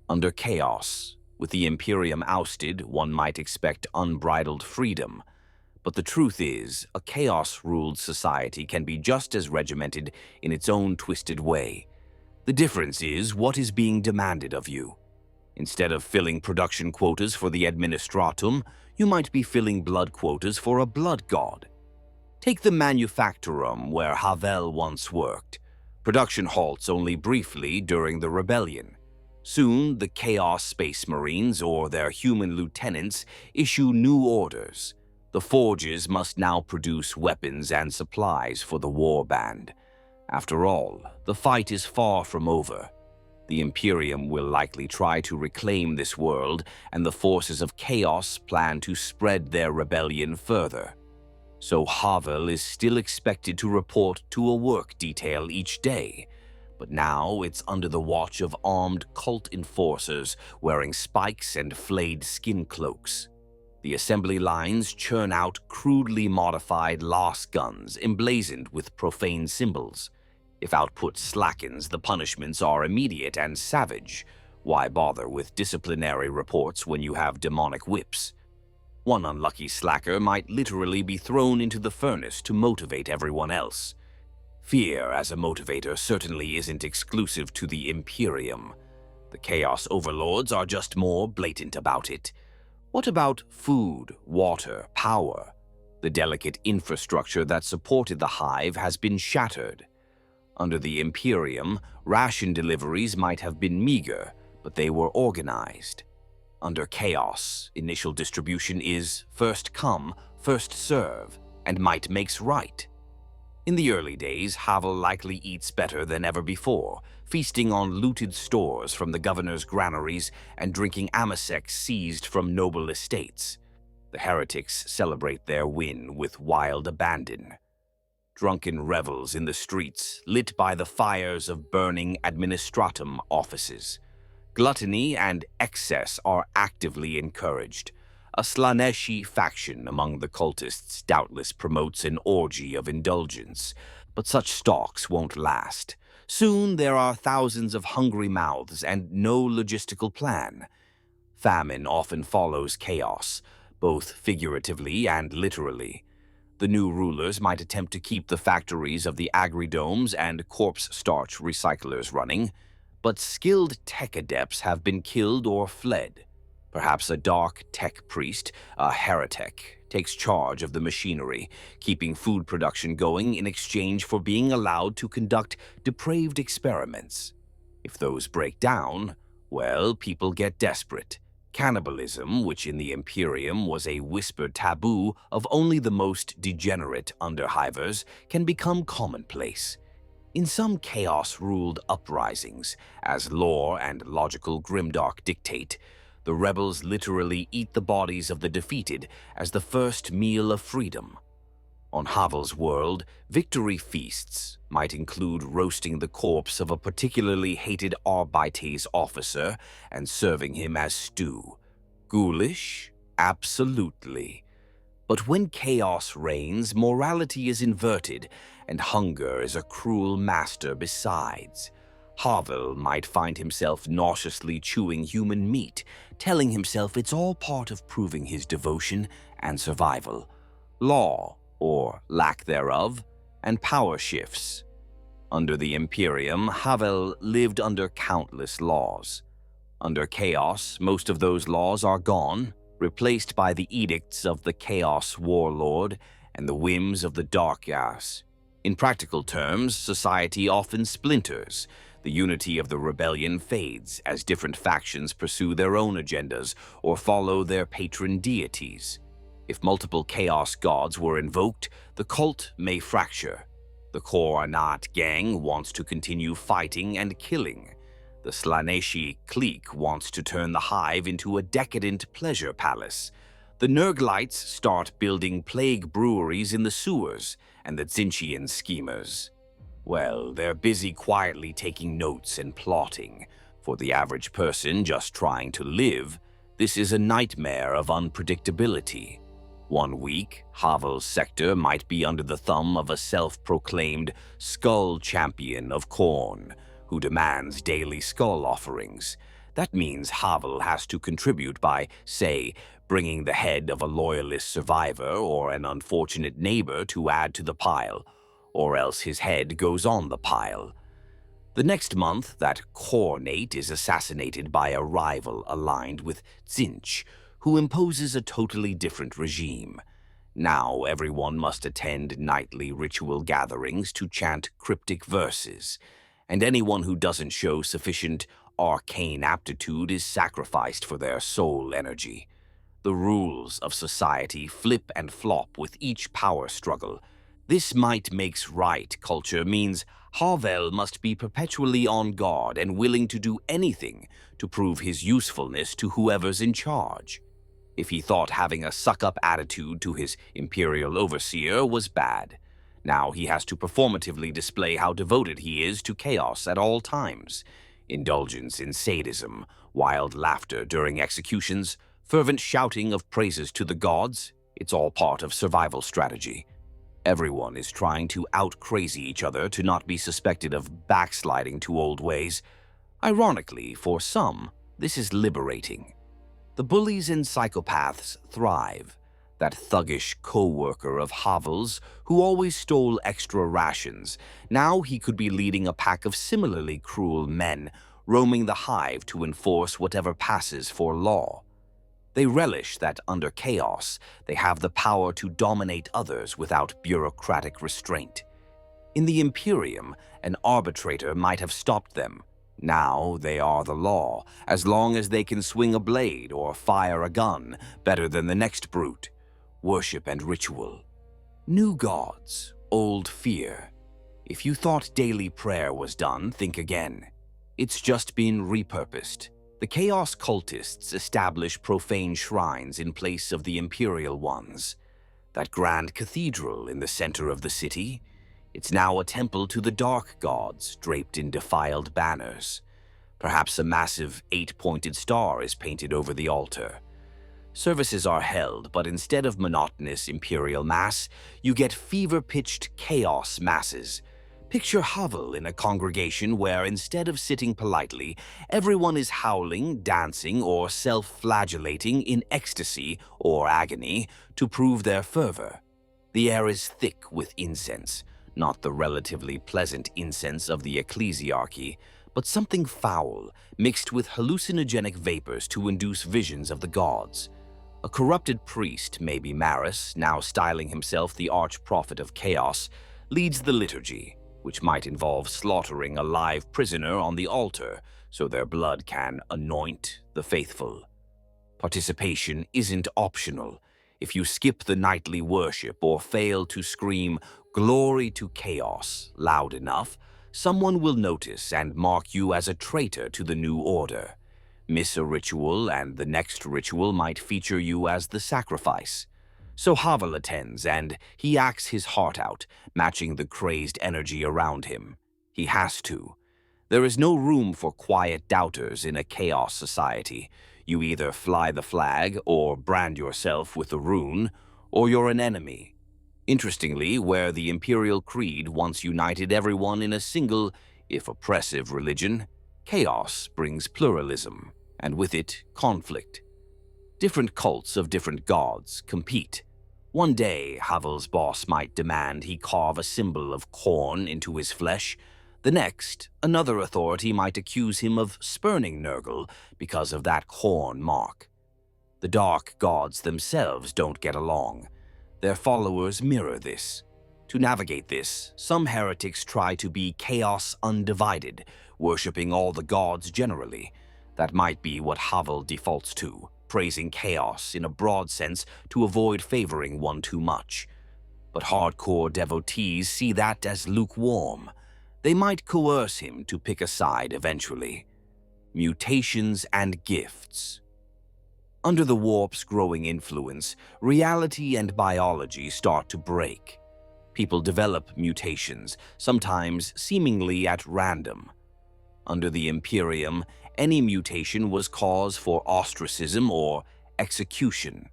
Under chaos, with the Imperium ousted, one might expect unbridled freedom. But the truth is, a chaos-ruled society can be just as regimented in its own twisted way. The difference is what is being demanded of you. Instead of filling production quotas for the administratum, you might be filling blood quotas for a blood god. Take the manufactorum where Havel once worked. Production halts only briefly during the rebellion. Soon, the Chaos Space Marines or their human lieutenants issue new orders. The forges must now produce weapons and supplies for the warband. After all, the fight is far from over. The Imperium will likely try to reclaim this world, and the forces of chaos plan to spread their rebellion further. So Havel is still expected to report to a work detail each day, but now it's under the watch of armed cult enforcers wearing spikes and flayed skin cloaks. The assembly lines churn out crudely modified las guns emblazoned with profane symbols. If output slackens, the punishments are immediate and savage. Why bother with disciplinary reports when you have demonic whips? One unlucky slacker might literally be thrown into the furnace to motivate everyone else. Fear as a motivator certainly isn't exclusive to the Imperium. The Chaos Overlords are just more blatant about it. What about food, water, power? The delicate infrastructure that supported the hive has been shattered. Under the Imperium, ration deliveries might have been meager, but they were organized. Under Chaos, initial distribution is first come, first serve, and might makes right. In the early days, Havel likely eats better than ever before, feasting on looted stores from the governor's granaries and drinking amasec seized from noble estates. The heretics celebrate their win with wild abandon. Drunken revels in the streets, lit by the fires of burning administratum offices. Gluttony and excess are actively encouraged. A Slaneshi faction among the cultists doubtless promotes an orgy of indulgence, but such stalks won't last. Soon there are thousands of hungry mouths and no logistical plan. Famine often follows chaos, both figuratively and literally. The new rulers might attempt to keep the factories of the agridomes and corpse starch recyclers running, but skilled tech adepts have been killed or fled. Perhaps a dark tech priest, a heretic, takes charge of the machinery, keeping food production going in exchange for being allowed to conduct depraved experiments. If those break down, well, people get desperate. Cannibalism, which in the Imperium was a whispered taboo of only the most degenerate underhivers, can become commonplace. In some chaos-ruled uprisings, as lore and logical grimdark dictate, the rebels literally eat the bodies of the defeated as the first meal of freedom. On Havel's world, victory feasts might include roasting the corpse of a particularly hated Arbites officer and serving him as stew. Ghoulish? Absolutely. But when chaos reigns, morality is inverted, and hunger is a cruel master besides. Havel might find himself nauseously chewing human meat, telling himself it's all part of proving his devotion and survival. Law, or lack thereof, and power shifts. Under the Imperium, Havel lived under countless laws. Under Chaos, most of those laws are gone, replaced by the edicts of the Chaos Warlord and the whims of the Dark Ass. In practical terms, society often splinters. The unity of the rebellion fades as different factions pursue their own agendas or follow their patron deities. If multiple chaos gods were invoked, the cult may fracture. The Koronat gang wants to continue fighting and killing. The Slaneshi clique wants to turn the hive into a decadent pleasure palace. The Nerglites start building plague breweries in the sewers, and the Tzinchian schemers, well, they're busy quietly taking notes and plotting. For the average person just trying to live, this is a nightmare of unpredictability. One week, Havel's sector might be under the thumb of a self-proclaimed skull champion of Khorne, who demands daily skull offerings. That means Havel has to contribute by, say, bringing the head of a loyalist survivor or an unfortunate neighbor to add to the pile, or else his head goes on the pile. The next month, that Khornate is assassinated by a rival aligned with Tzinch, who imposes a totally different regime. Now everyone must attend nightly ritual gatherings to chant cryptic verses, and anyone who doesn't show sufficient arcane aptitude is sacrificed for their soul energy. The rules of society flip and flop with each power struggle. This might makes right culture means Havel must be perpetually on guard and willing to do anything to prove his usefulness to whoever's in charge. If he thought having a suck-up attitude to his imperial overseer was bad, now he has to performatively display how devoted he is to chaos at all times. Indulgence in sadism, wild laughter during executions, fervent shouting of praises to the gods, it's all part of survival strategy. Everyone is trying to out-crazy each other to not be suspected of backsliding to old ways. Ironically, for some, this is liberating. The bullies and psychopaths thrive. That thuggish co-worker of Havel's who always stole extra rations, now he could be leading a pack of similarly cruel men, roaming the hive to enforce whatever passes for law. They relish that under chaos, they have the power to dominate others without bureaucratic restraint. In the Imperium, an arbitrator might have stopped them. Now they are the law, as long as they can swing a blade or fire a gun better than the next brute. Worship and ritual. New gods, old fear. If you thought daily prayer was done, think again. It's just been repurposed. The Chaos cultists establish profane shrines in place of the imperial ones. That grand cathedral in the center of the city, it's now a temple to the dark gods draped in defiled banners. Perhaps a massive 8-pointed star is painted over the altar. Services are held, but instead of monotonous imperial mass, you get fever-pitched chaos masses. Picture Havel in a congregation where, instead of sitting politely, everyone is howling, dancing, or self-flagellating in ecstasy or agony to prove their fervor. The air is thick with incense, not the relatively pleasant incense of the ecclesiarchy, but something foul, mixed with hallucinogenic vapors to induce visions of the gods. A corrupted priest, maybe Maris, now styling himself the arch-prophet of chaos, leads the liturgy, which might involve slaughtering a live prisoner on the altar so their blood can anoint the faithful. Participation isn't optional. If you skip the nightly worship or fail to scream "Glory to Chaos" loud enough, someone will notice and mark you as a traitor to the new order. Miss a ritual, and the next ritual might feature you as the sacrifice. So Havel attends, and he acts his heart out, matching the crazed energy around him. He has to. There is no room for quiet doubters in a chaos society. You either fly the flag or brand yourself with a rune, or you're an enemy. Interestingly, where the imperial creed once united everyone in a single, if oppressive, religion, chaos brings pluralism, and with it, conflict. Different cults of different gods compete. One day, Havel's boss might demand he carve a symbol of corn into his flesh. The next, another authority might accuse him of spurning Nurgle because of that corn mark. The dark gods themselves don't get along. Their followers mirror this. To navigate this, some heretics try to be chaos undivided, worshipping all the gods generally. That might be what Havel defaults to, praising chaos in a broad sense to avoid favoring one too much. But hardcore devotees see that as lukewarm. They might coerce him to pick a side eventually. Mutations and gifts. Under the warp's growing influence, reality and biology start to break. People develop mutations, sometimes seemingly at random. Under the Imperium, any mutation was cause for ostracism or execution,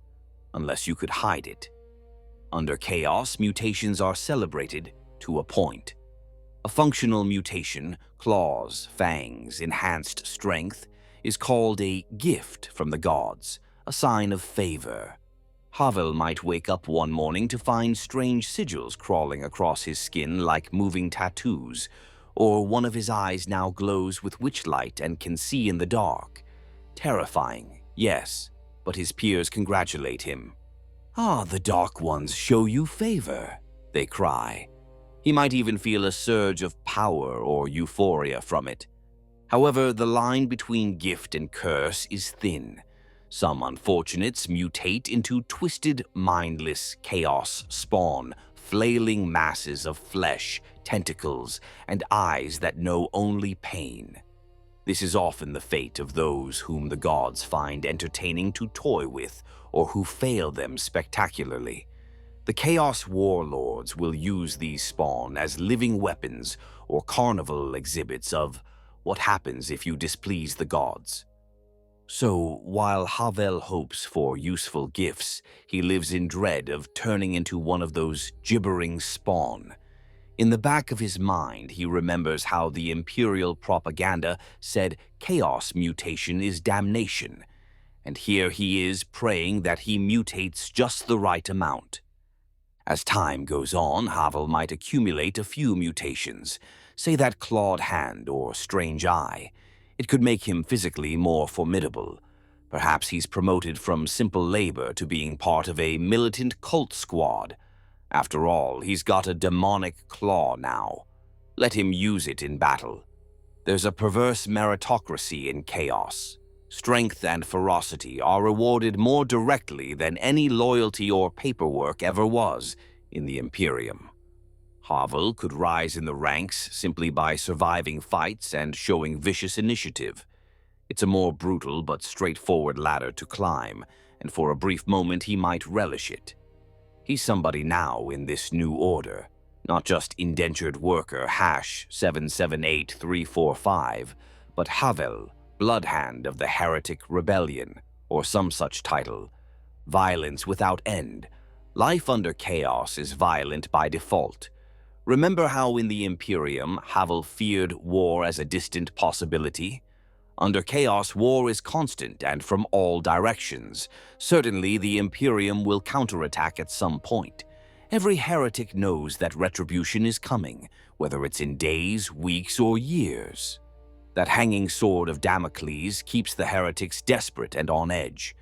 unless you could hide it. Under chaos, mutations are celebrated to a point. A functional mutation, claws, fangs, enhanced strength, is called a gift from the gods, a sign of favor. Havel might wake up one morning to find strange sigils crawling across his skin like moving tattoos, or one of his eyes now glows with witchlight and can see in the dark. Terrifying, yes, but his peers congratulate him. "Ah, the Dark Ones show you favor," they cry. He might even feel a surge of power or euphoria from it. However, the line between gift and curse is thin. Some unfortunates mutate into twisted, mindless chaos spawn, flailing masses of flesh, tentacles, and eyes that know only pain. This is often the fate of those whom the gods find entertaining to toy with or who fail them spectacularly. The Chaos Warlords will use these spawn as living weapons or carnival exhibits of what happens if you displease the gods. So, while Havel hopes for useful gifts, he lives in dread of turning into one of those gibbering spawn. In the back of his mind, he remembers how the Imperial propaganda said chaos mutation is damnation, and here he is praying that he mutates just the right amount. As time goes on, Havel might accumulate a few mutations, say that clawed hand or strange eye. It could make him physically more formidable. Perhaps he's promoted from simple labor to being part of a militant cult squad. After all, he's got a demonic claw now. Let him use it in battle. There's a perverse meritocracy in chaos. Strength and ferocity are rewarded more directly than any loyalty or paperwork ever was in the Imperium. Havel could rise in the ranks simply by surviving fights and showing vicious initiative. It's a more brutal but straightforward ladder to climb, and for a brief moment he might relish it. He's somebody now in this new order, not just indentured worker #778345, but Havel, Bloodhand of the Heretic Rebellion, or some such title. Violence without end. Life under chaos is violent by default. Remember how in the Imperium, Havel feared war as a distant possibility? Under chaos, war is constant and from all directions. Certainly, the Imperium will counterattack at some point. Every heretic knows that retribution is coming, whether it's in days, weeks, or years. That hanging sword of Damocles keeps the heretics desperate and on edge.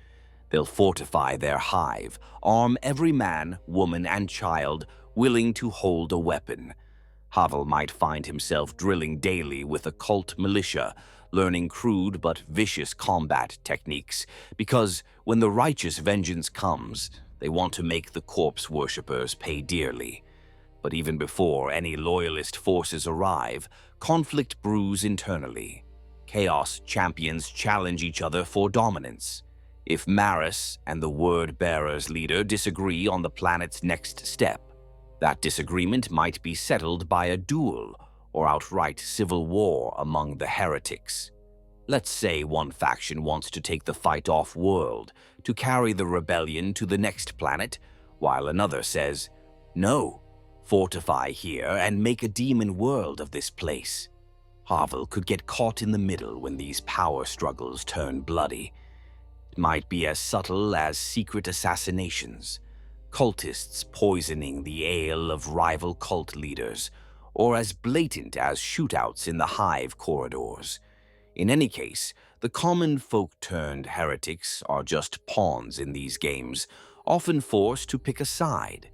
They'll fortify their hive, arm every man, woman, and child willing to hold a weapon. Havel might find himself drilling daily with a cult militia, learning crude but vicious combat techniques, because when the righteous vengeance comes, they want to make the corpse worshippers pay dearly. But even before any loyalist forces arrive, conflict brews internally. Chaos champions challenge each other for dominance. If Maris and the Word-Bearer's leader disagree on the planet's next step, that disagreement might be settled by a duel or outright civil war among the heretics. Let's say one faction wants to take the fight off-world, to carry the rebellion to the next planet, while another says, "No, fortify here and make a demon world of this place." Havel could get caught in the middle when these power struggles turn bloody. It might be as subtle as secret assassinations, cultists poisoning the ale of rival cult leaders, or as blatant as shootouts in the hive corridors. In any case, the common folk-turned-heretics are just pawns in these games, often forced to pick a side.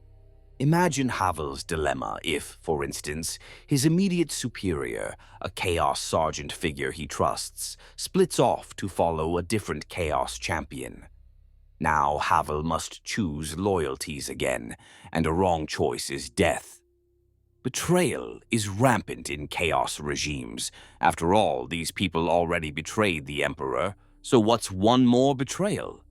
Imagine Havel's dilemma if, for instance, his immediate superior, a Chaos Sergeant figure he trusts, splits off to follow a different Chaos champion. Now Havel must choose loyalties again, and a wrong choice is death. Betrayal is rampant in chaos regimes. After all, these people already betrayed the Emperor, so what's one more betrayal?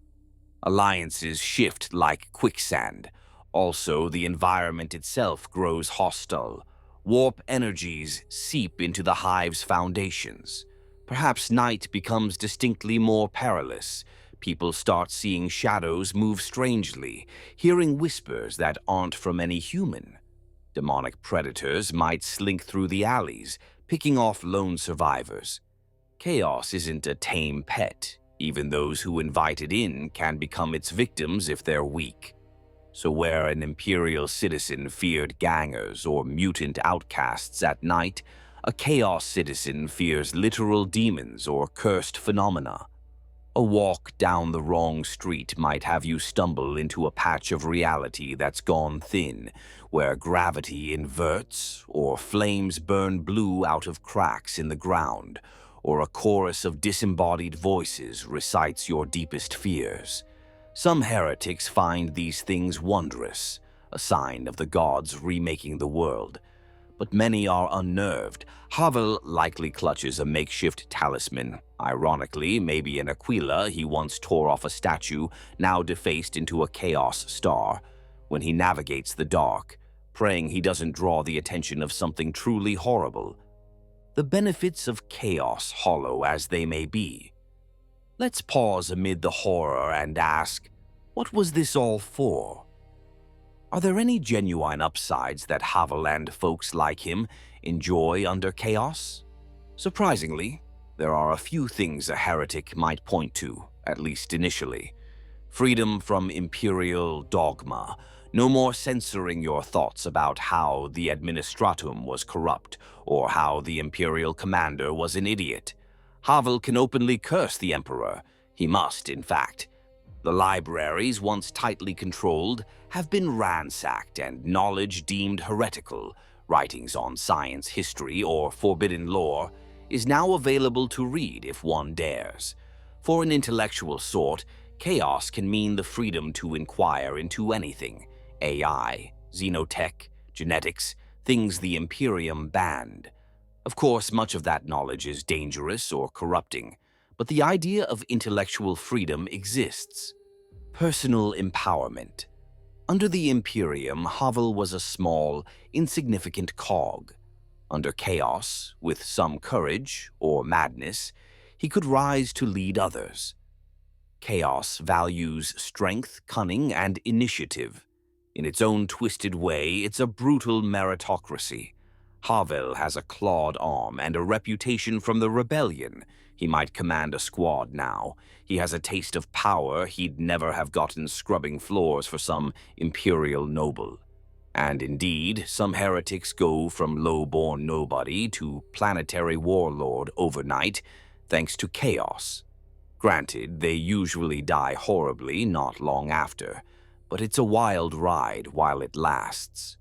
Alliances shift like quicksand. Also, the environment itself grows hostile. Warp energies seep into the hive's foundations. Perhaps night becomes distinctly more perilous. People start seeing shadows move strangely, hearing whispers that aren't from any human. Demonic predators might slink through the alleys, picking off lone survivors. Chaos isn't a tame pet. Even those who invite it in can become its victims if they're weak. So where an Imperial citizen feared gangers or mutant outcasts at night, a Chaos citizen fears literal demons or cursed phenomena. A walk down the wrong street might have you stumble into a patch of reality that's gone thin, where gravity inverts, or flames burn blue out of cracks in the ground, or a chorus of disembodied voices recites your deepest fears. Some heretics find these things wondrous, a sign of the gods remaking the world. but many are unnerved. Havel likely clutches a makeshift talisman. Ironically, maybe in Aquila he once tore off a statue, now defaced into a chaos star, when he navigates the dark, praying he doesn't draw the attention of something truly horrible. The benefits of chaos, hollow as they may be. Let's pause amid the horror and ask, what was this all for? Are there any genuine upsides that Havel and folks like him enjoy under chaos? Surprisingly, there are a few things a heretic might point to, at least initially. Freedom from imperial dogma, no more censoring your thoughts about how the administratum was corrupt or how the imperial commander was an idiot. Havel can openly curse the emperor. He must, in fact. The libraries, once tightly controlled, have been ransacked and knowledge deemed heretical. Writings on science, history, or forbidden lore is now available to read if one dares. For an intellectual sort, chaos can mean the freedom to inquire into anything. AI, xenotech, genetics, things the Imperium banned. Of course, much of that knowledge is dangerous or corrupting, but the idea of intellectual freedom exists. Personal empowerment. Under the Imperium, Havel was a small, insignificant cog. Under chaos, with some courage or madness, he could rise to lead others. Chaos values strength, cunning, and initiative. In its own twisted way, it's a brutal meritocracy. Havel has a clawed arm and a reputation from the rebellion. He might command a squad now. He has a taste of power he'd never have gotten scrubbing floors for some imperial noble. And indeed, some heretics go from low-born nobody to planetary warlord overnight, thanks to chaos. Granted, they usually die horribly not long after, but it's a wild ride while it lasts.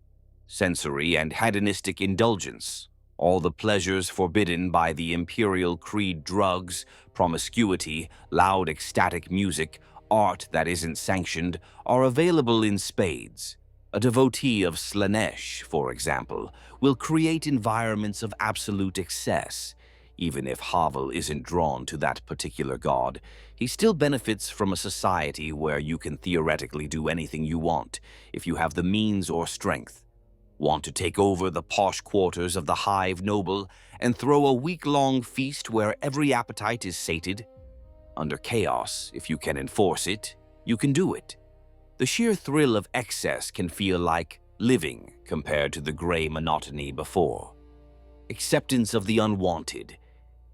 Sensory and hedonistic indulgence, all the pleasures forbidden by the imperial creed, drugs, promiscuity, loud ecstatic music, art that isn't sanctioned, are available in spades. A devotee of Slanesh, for example, will create environments of absolute excess. Even if Havel isn't drawn to that particular god, he still benefits from a society where you can theoretically do anything you want if you have the means or strength. Want to take over the posh quarters of the hive noble and throw a week-long feast where every appetite is sated? Under chaos, if you can enforce it, you can do it. The sheer thrill of excess can feel like living compared to the gray monotony before. Acceptance of the unwanted.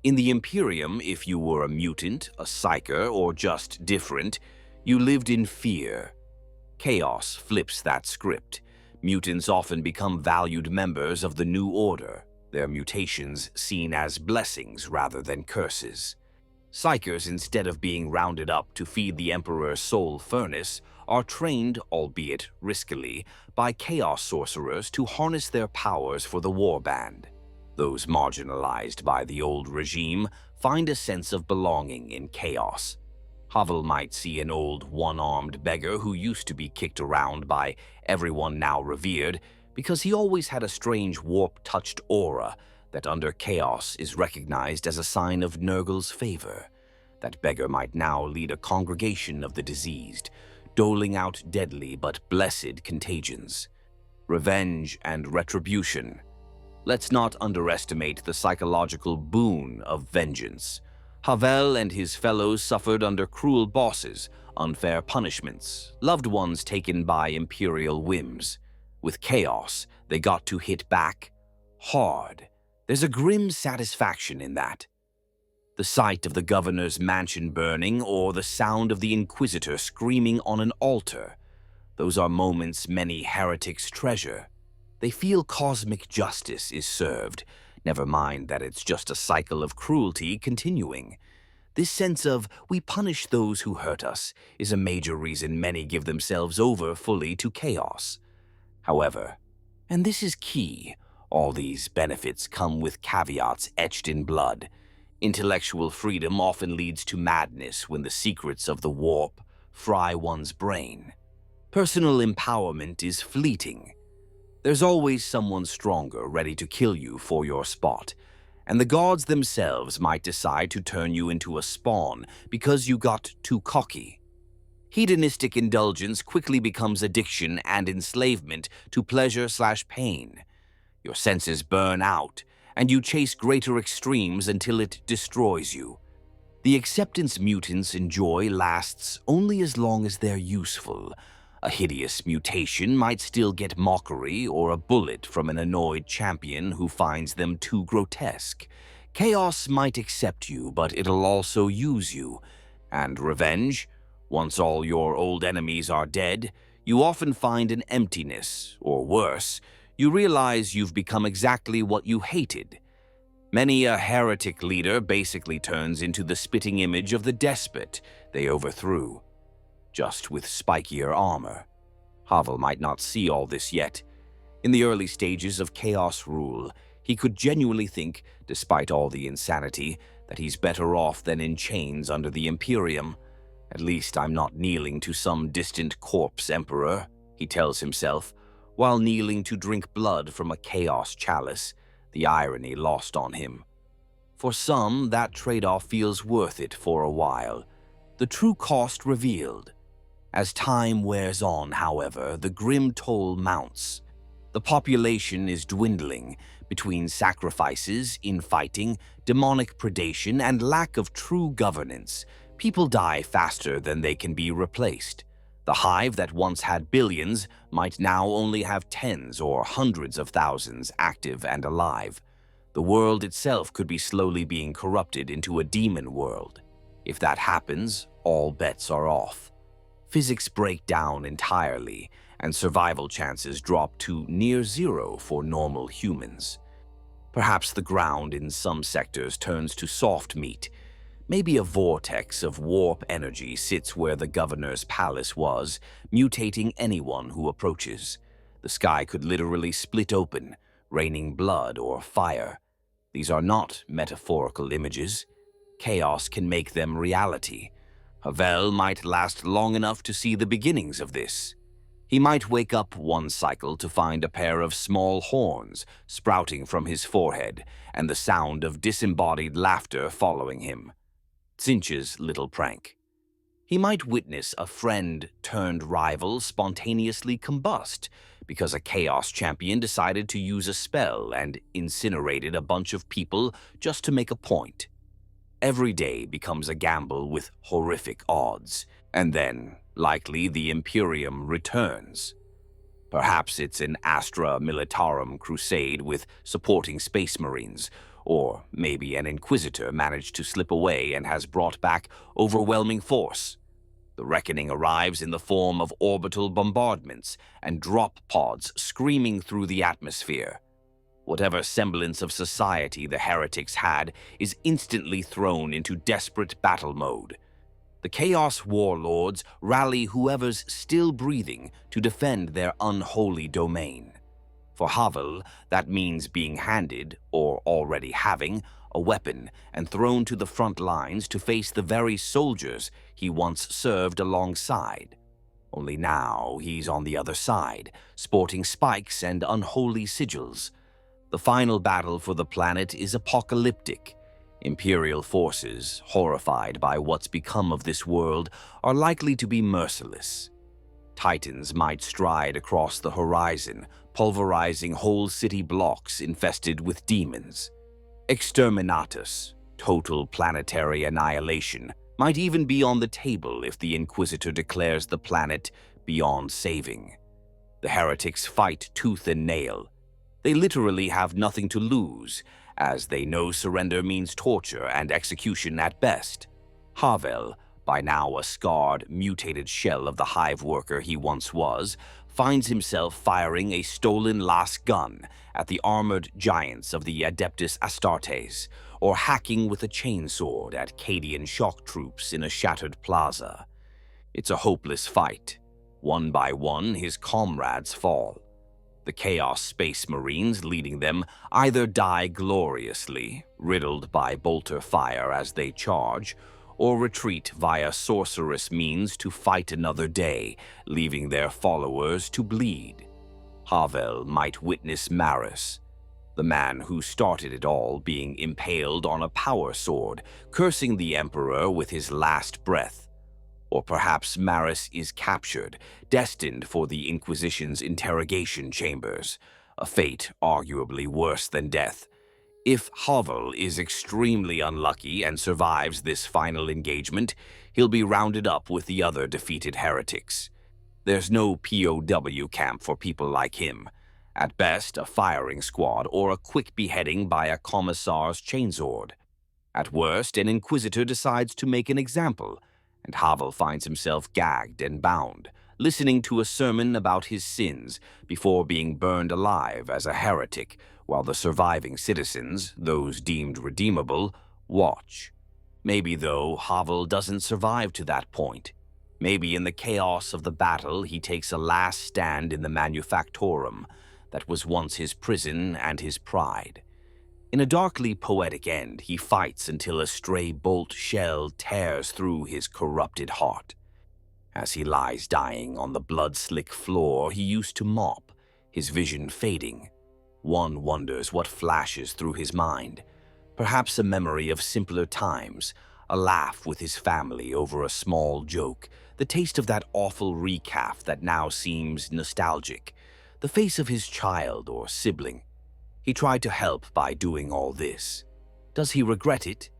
In the Imperium, if you were a mutant, a psyker, or just different, you lived in fear. Chaos flips that script. Mutants often become valued members of the New Order, their mutations seen as blessings rather than curses. Psykers, instead of being rounded up to feed the Emperor's soul furnace, are trained, albeit riskily, by chaos sorcerers to harness their powers for the warband. Those marginalized by the old regime find a sense of belonging in chaos. Havel might see an old one-armed beggar who used to be kicked around by everyone now revered because he always had a strange warp-touched aura that under chaos is recognized as a sign of Nurgle's favor. That beggar might now lead a congregation of the diseased, doling out deadly but blessed contagions. Revenge and retribution. Let's not underestimate the psychological boon of vengeance. Havel and his fellows suffered under cruel bosses, unfair punishments, loved ones taken by imperial whims. With chaos, they got to hit back hard. There's a grim satisfaction in that. The sight of the governor's mansion burning or the sound of the Inquisitor screaming on an altar. Those are moments many heretics treasure. They feel cosmic justice is served, never mind that it's just a cycle of cruelty continuing. This sense of we punish those who hurt us is a major reason many give themselves over fully to chaos. However, and this is key, all these benefits come with caveats etched in blood. Intellectual freedom often leads to madness when the secrets of the warp fry one's brain. Personal empowerment is fleeting. There's always someone stronger ready to kill you for your spot, and the gods themselves might decide to turn you into a spawn because you got too cocky. Hedonistic indulgence quickly becomes addiction and enslavement to pleasure/pain. Your senses burn out, and you chase greater extremes until it destroys you. The acceptance mutants enjoy lasts only as long as they're useful. A hideous mutation might still get mockery or a bullet from an annoyed champion who finds them too grotesque. Chaos might accept you, but it'll also use you. And revenge? Once all your old enemies are dead, you often find an emptiness, or worse, you realize you've become exactly what you hated. Many a heretic leader basically turns into the spitting image of the despot they overthrew, just with spikier armor. Havel might not see all this yet. In the early stages of Chaos rule, he could genuinely think, despite all the insanity, that he's better off than in chains under the Imperium. At least I'm not kneeling to some distant corpse emperor, he tells himself, while kneeling to drink blood from a Chaos chalice, the irony lost on him. For some, that trade-off feels worth it for a while. The true cost revealed. As time wears on, however, the grim toll mounts. The population is dwindling. Between sacrifices, infighting, demonic predation, and lack of true governance, people die faster than they can be replaced. The hive that once had billions might now only have tens or hundreds of thousands active and alive. The world itself could be slowly being corrupted into a demon world. If that happens, all bets are off. Physics break down entirely, and survival chances drop to near zero for normal humans. Perhaps the ground in some sectors turns to soft meat. Maybe a vortex of warp energy sits where the governor's palace was, mutating anyone who approaches. The sky could literally split open, raining blood or fire. These are not metaphorical images. Chaos can make them reality. Havel might last long enough to see the beginnings of this. He might wake up one cycle to find a pair of small horns sprouting from his forehead and the sound of disembodied laughter following him. Tzinch's little prank. He might witness a friend-turned-rival spontaneously combust because a Chaos champion decided to use a spell and incinerated a bunch of people just to make a point. Every day becomes a gamble with horrific odds, and then, likely, the Imperium returns. Perhaps it's an Astra Militarum crusade with supporting space marines, or maybe an Inquisitor managed to slip away and has brought back overwhelming force. The reckoning arrives in the form of orbital bombardments and drop pods screaming through the atmosphere. Whatever semblance of society the heretics had is instantly thrown into desperate battle mode. The Chaos warlords rally whoever's still breathing to defend their unholy domain. For Havel, that means being handed, or already having, a weapon and thrown to the front lines to face the very soldiers he once served alongside. Only now he's on the other side, sporting spikes and unholy sigils. The final battle for the planet is apocalyptic. Imperial forces, horrified by what's become of this world, are likely to be merciless. Titans might stride across the horizon, pulverizing whole city blocks infested with demons. Exterminatus, total planetary annihilation, might even be on the table if the Inquisitor declares the planet beyond saving. The heretics fight tooth and nail. They literally have nothing to lose, as they know surrender means torture and execution at best. Havel, by now a scarred, mutated shell of the hive worker he once was, finds himself firing a stolen las gun at the armored giants of the Adeptus Astartes, or hacking with a chainsword at Cadian shock troops in a shattered plaza. It's a hopeless fight. One by one, his comrades fall. The Chaos Space Marines leading them either die gloriously, riddled by bolter fire as they charge, or retreat via sorcerous means to fight another day, leaving their followers to bleed. Havel might witness Marus, the man who started it all, being impaled on a power sword, cursing the Emperor with his last breath. Or perhaps Marus is captured, destined for the Inquisition's interrogation chambers, a fate arguably worse than death. If Havel is extremely unlucky and survives this final engagement, he'll be rounded up with the other defeated heretics. There's no POW camp for people like him. At best, a firing squad or a quick beheading by a commissar's chainsword. At worst, an Inquisitor decides to make an example, and Havel finds himself gagged and bound, listening to a sermon about his sins before being burned alive as a heretic, while the surviving citizens, those deemed redeemable, watch. Maybe, though, Havel doesn't survive to that point. Maybe in the chaos of the battle he takes a last stand in the manufactorum that was once his prison and his pride. In a darkly poetic end, he fights until a stray bolt shell tears through his corrupted heart. As he lies dying on the blood-slick floor he used to mop, his vision fading, one wonders what flashes through his mind. Perhaps a memory of simpler times, a laugh with his family over a small joke, the taste of that awful recaf that now seems nostalgic, the face of his child or sibling. He tried to help by doing all this. Does he regret it?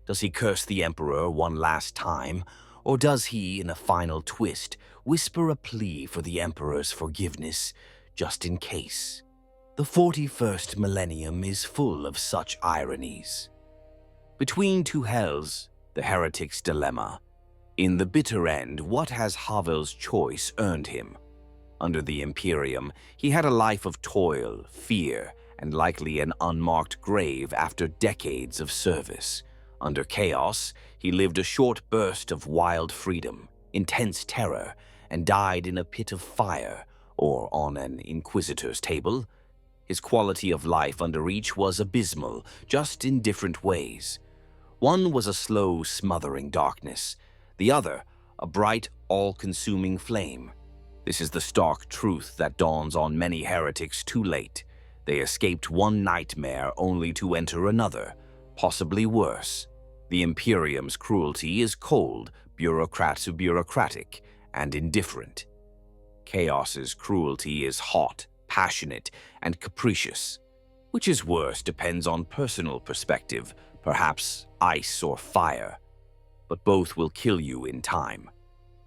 Does he curse the Emperor one last time? Or does he, in a final twist, whisper a plea for the Emperor's forgiveness, just in case? The 41st millennium is full of such ironies. Between two hells, the heretic's dilemma. In the bitter end, what has Havel's choice earned him? Under the Imperium, he had a life of toil, fear, and likely an unmarked grave after decades of service. Under Chaos, he lived a short burst of wild freedom, intense terror, and died in a pit of fire or on an Inquisitor's table. His quality of life under each was abysmal, just in different ways. One was a slow, smothering darkness. The other, a bright, all-consuming flame. This is the stark truth that dawns on many heretics too late. They escaped one nightmare only to enter another, possibly worse. The Imperium's cruelty is cold, bureaucratic, and indifferent. Chaos's cruelty is hot, passionate, and capricious. Which is worse depends on personal perspective, perhaps ice or fire. But both will kill you in time.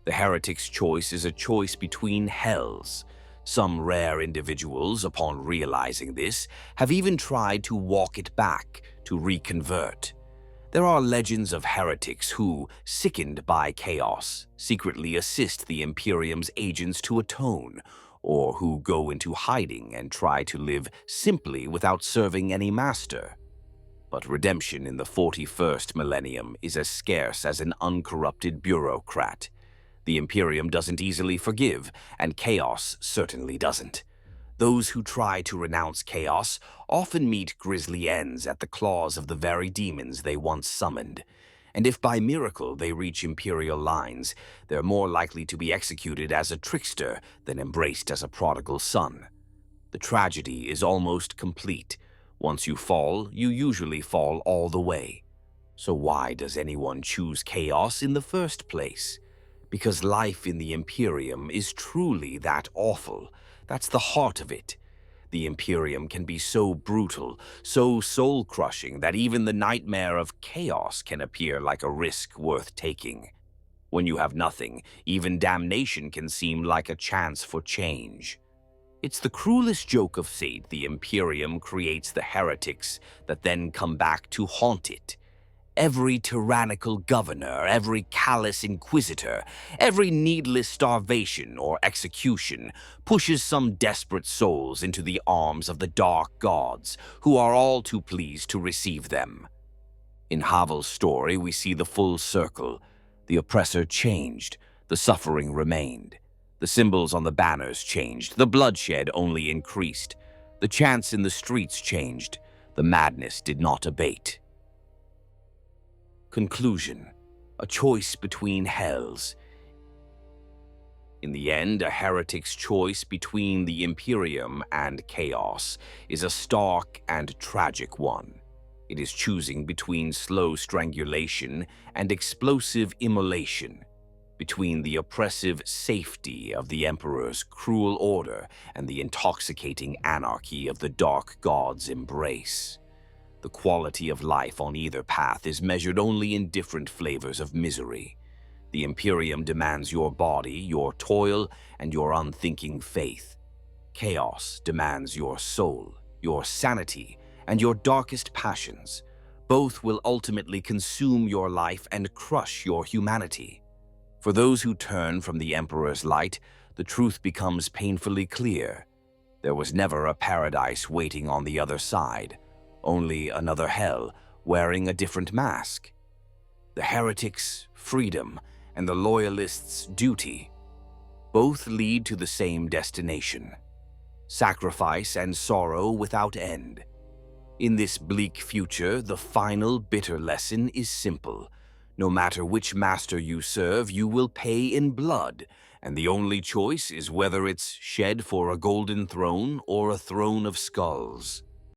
The heretic's choice is a choice between hells. Some rare individuals, upon realizing this, have even tried to walk it back, to reconvert. There are legends of heretics who, sickened by chaos, secretly assist the Imperium's agents to atone, or who go into hiding and try to live simply without serving any master. But redemption in the 41st millennium is as scarce as an uncorrupted bureaucrat. The Imperium doesn't easily forgive, and Chaos certainly doesn't. Those who try to renounce Chaos often meet grisly ends at the claws of the very demons they once summoned. And if by miracle they reach Imperial lines, they're more likely to be executed as a trickster than embraced as a prodigal son. The tragedy is almost complete. Once you fall, you usually fall all the way. So why does anyone choose Chaos in the first place? Because life in the Imperium is truly that awful. That's the heart of it. The Imperium can be so brutal, so soul-crushing that even the nightmare of chaos can appear like a risk worth taking. When you have nothing, even damnation can seem like a chance for change. It's the cruelest joke of fate the Imperium creates the heretics that then come back to haunt it. Every tyrannical governor, every callous inquisitor, every needless starvation or execution pushes some desperate souls into the arms of the dark gods, who are all too pleased to receive them. In Havel's story, we see the full circle. The oppressor changed, the suffering remained. The symbols on the banners changed, the bloodshed only increased. The chants in the streets changed, the madness did not abate. Conclusion: a choice between hells. In the end, a heretic's choice between the Imperium and chaos is a stark and tragic one. It is choosing between slow strangulation and explosive immolation, between the oppressive safety of the Emperor's cruel order and the intoxicating anarchy of the Dark God's embrace. The quality of life on either path is measured only in different flavors of misery. The Imperium demands your body, your toil, and your unthinking faith. Chaos demands your soul, your sanity, and your darkest passions. Both will ultimately consume your life and crush your humanity. For those who turn from the Emperor's light, the truth becomes painfully clear. There was never a paradise waiting on the other side, only another hell wearing a different mask. The heretics' freedom and the loyalists' duty both lead to the same destination: sacrifice and sorrow without end. In this bleak future, the final bitter lesson is simple. No matter which master you serve, you will pay in blood, and the only choice is whether it's shed for a golden throne or a throne of skulls.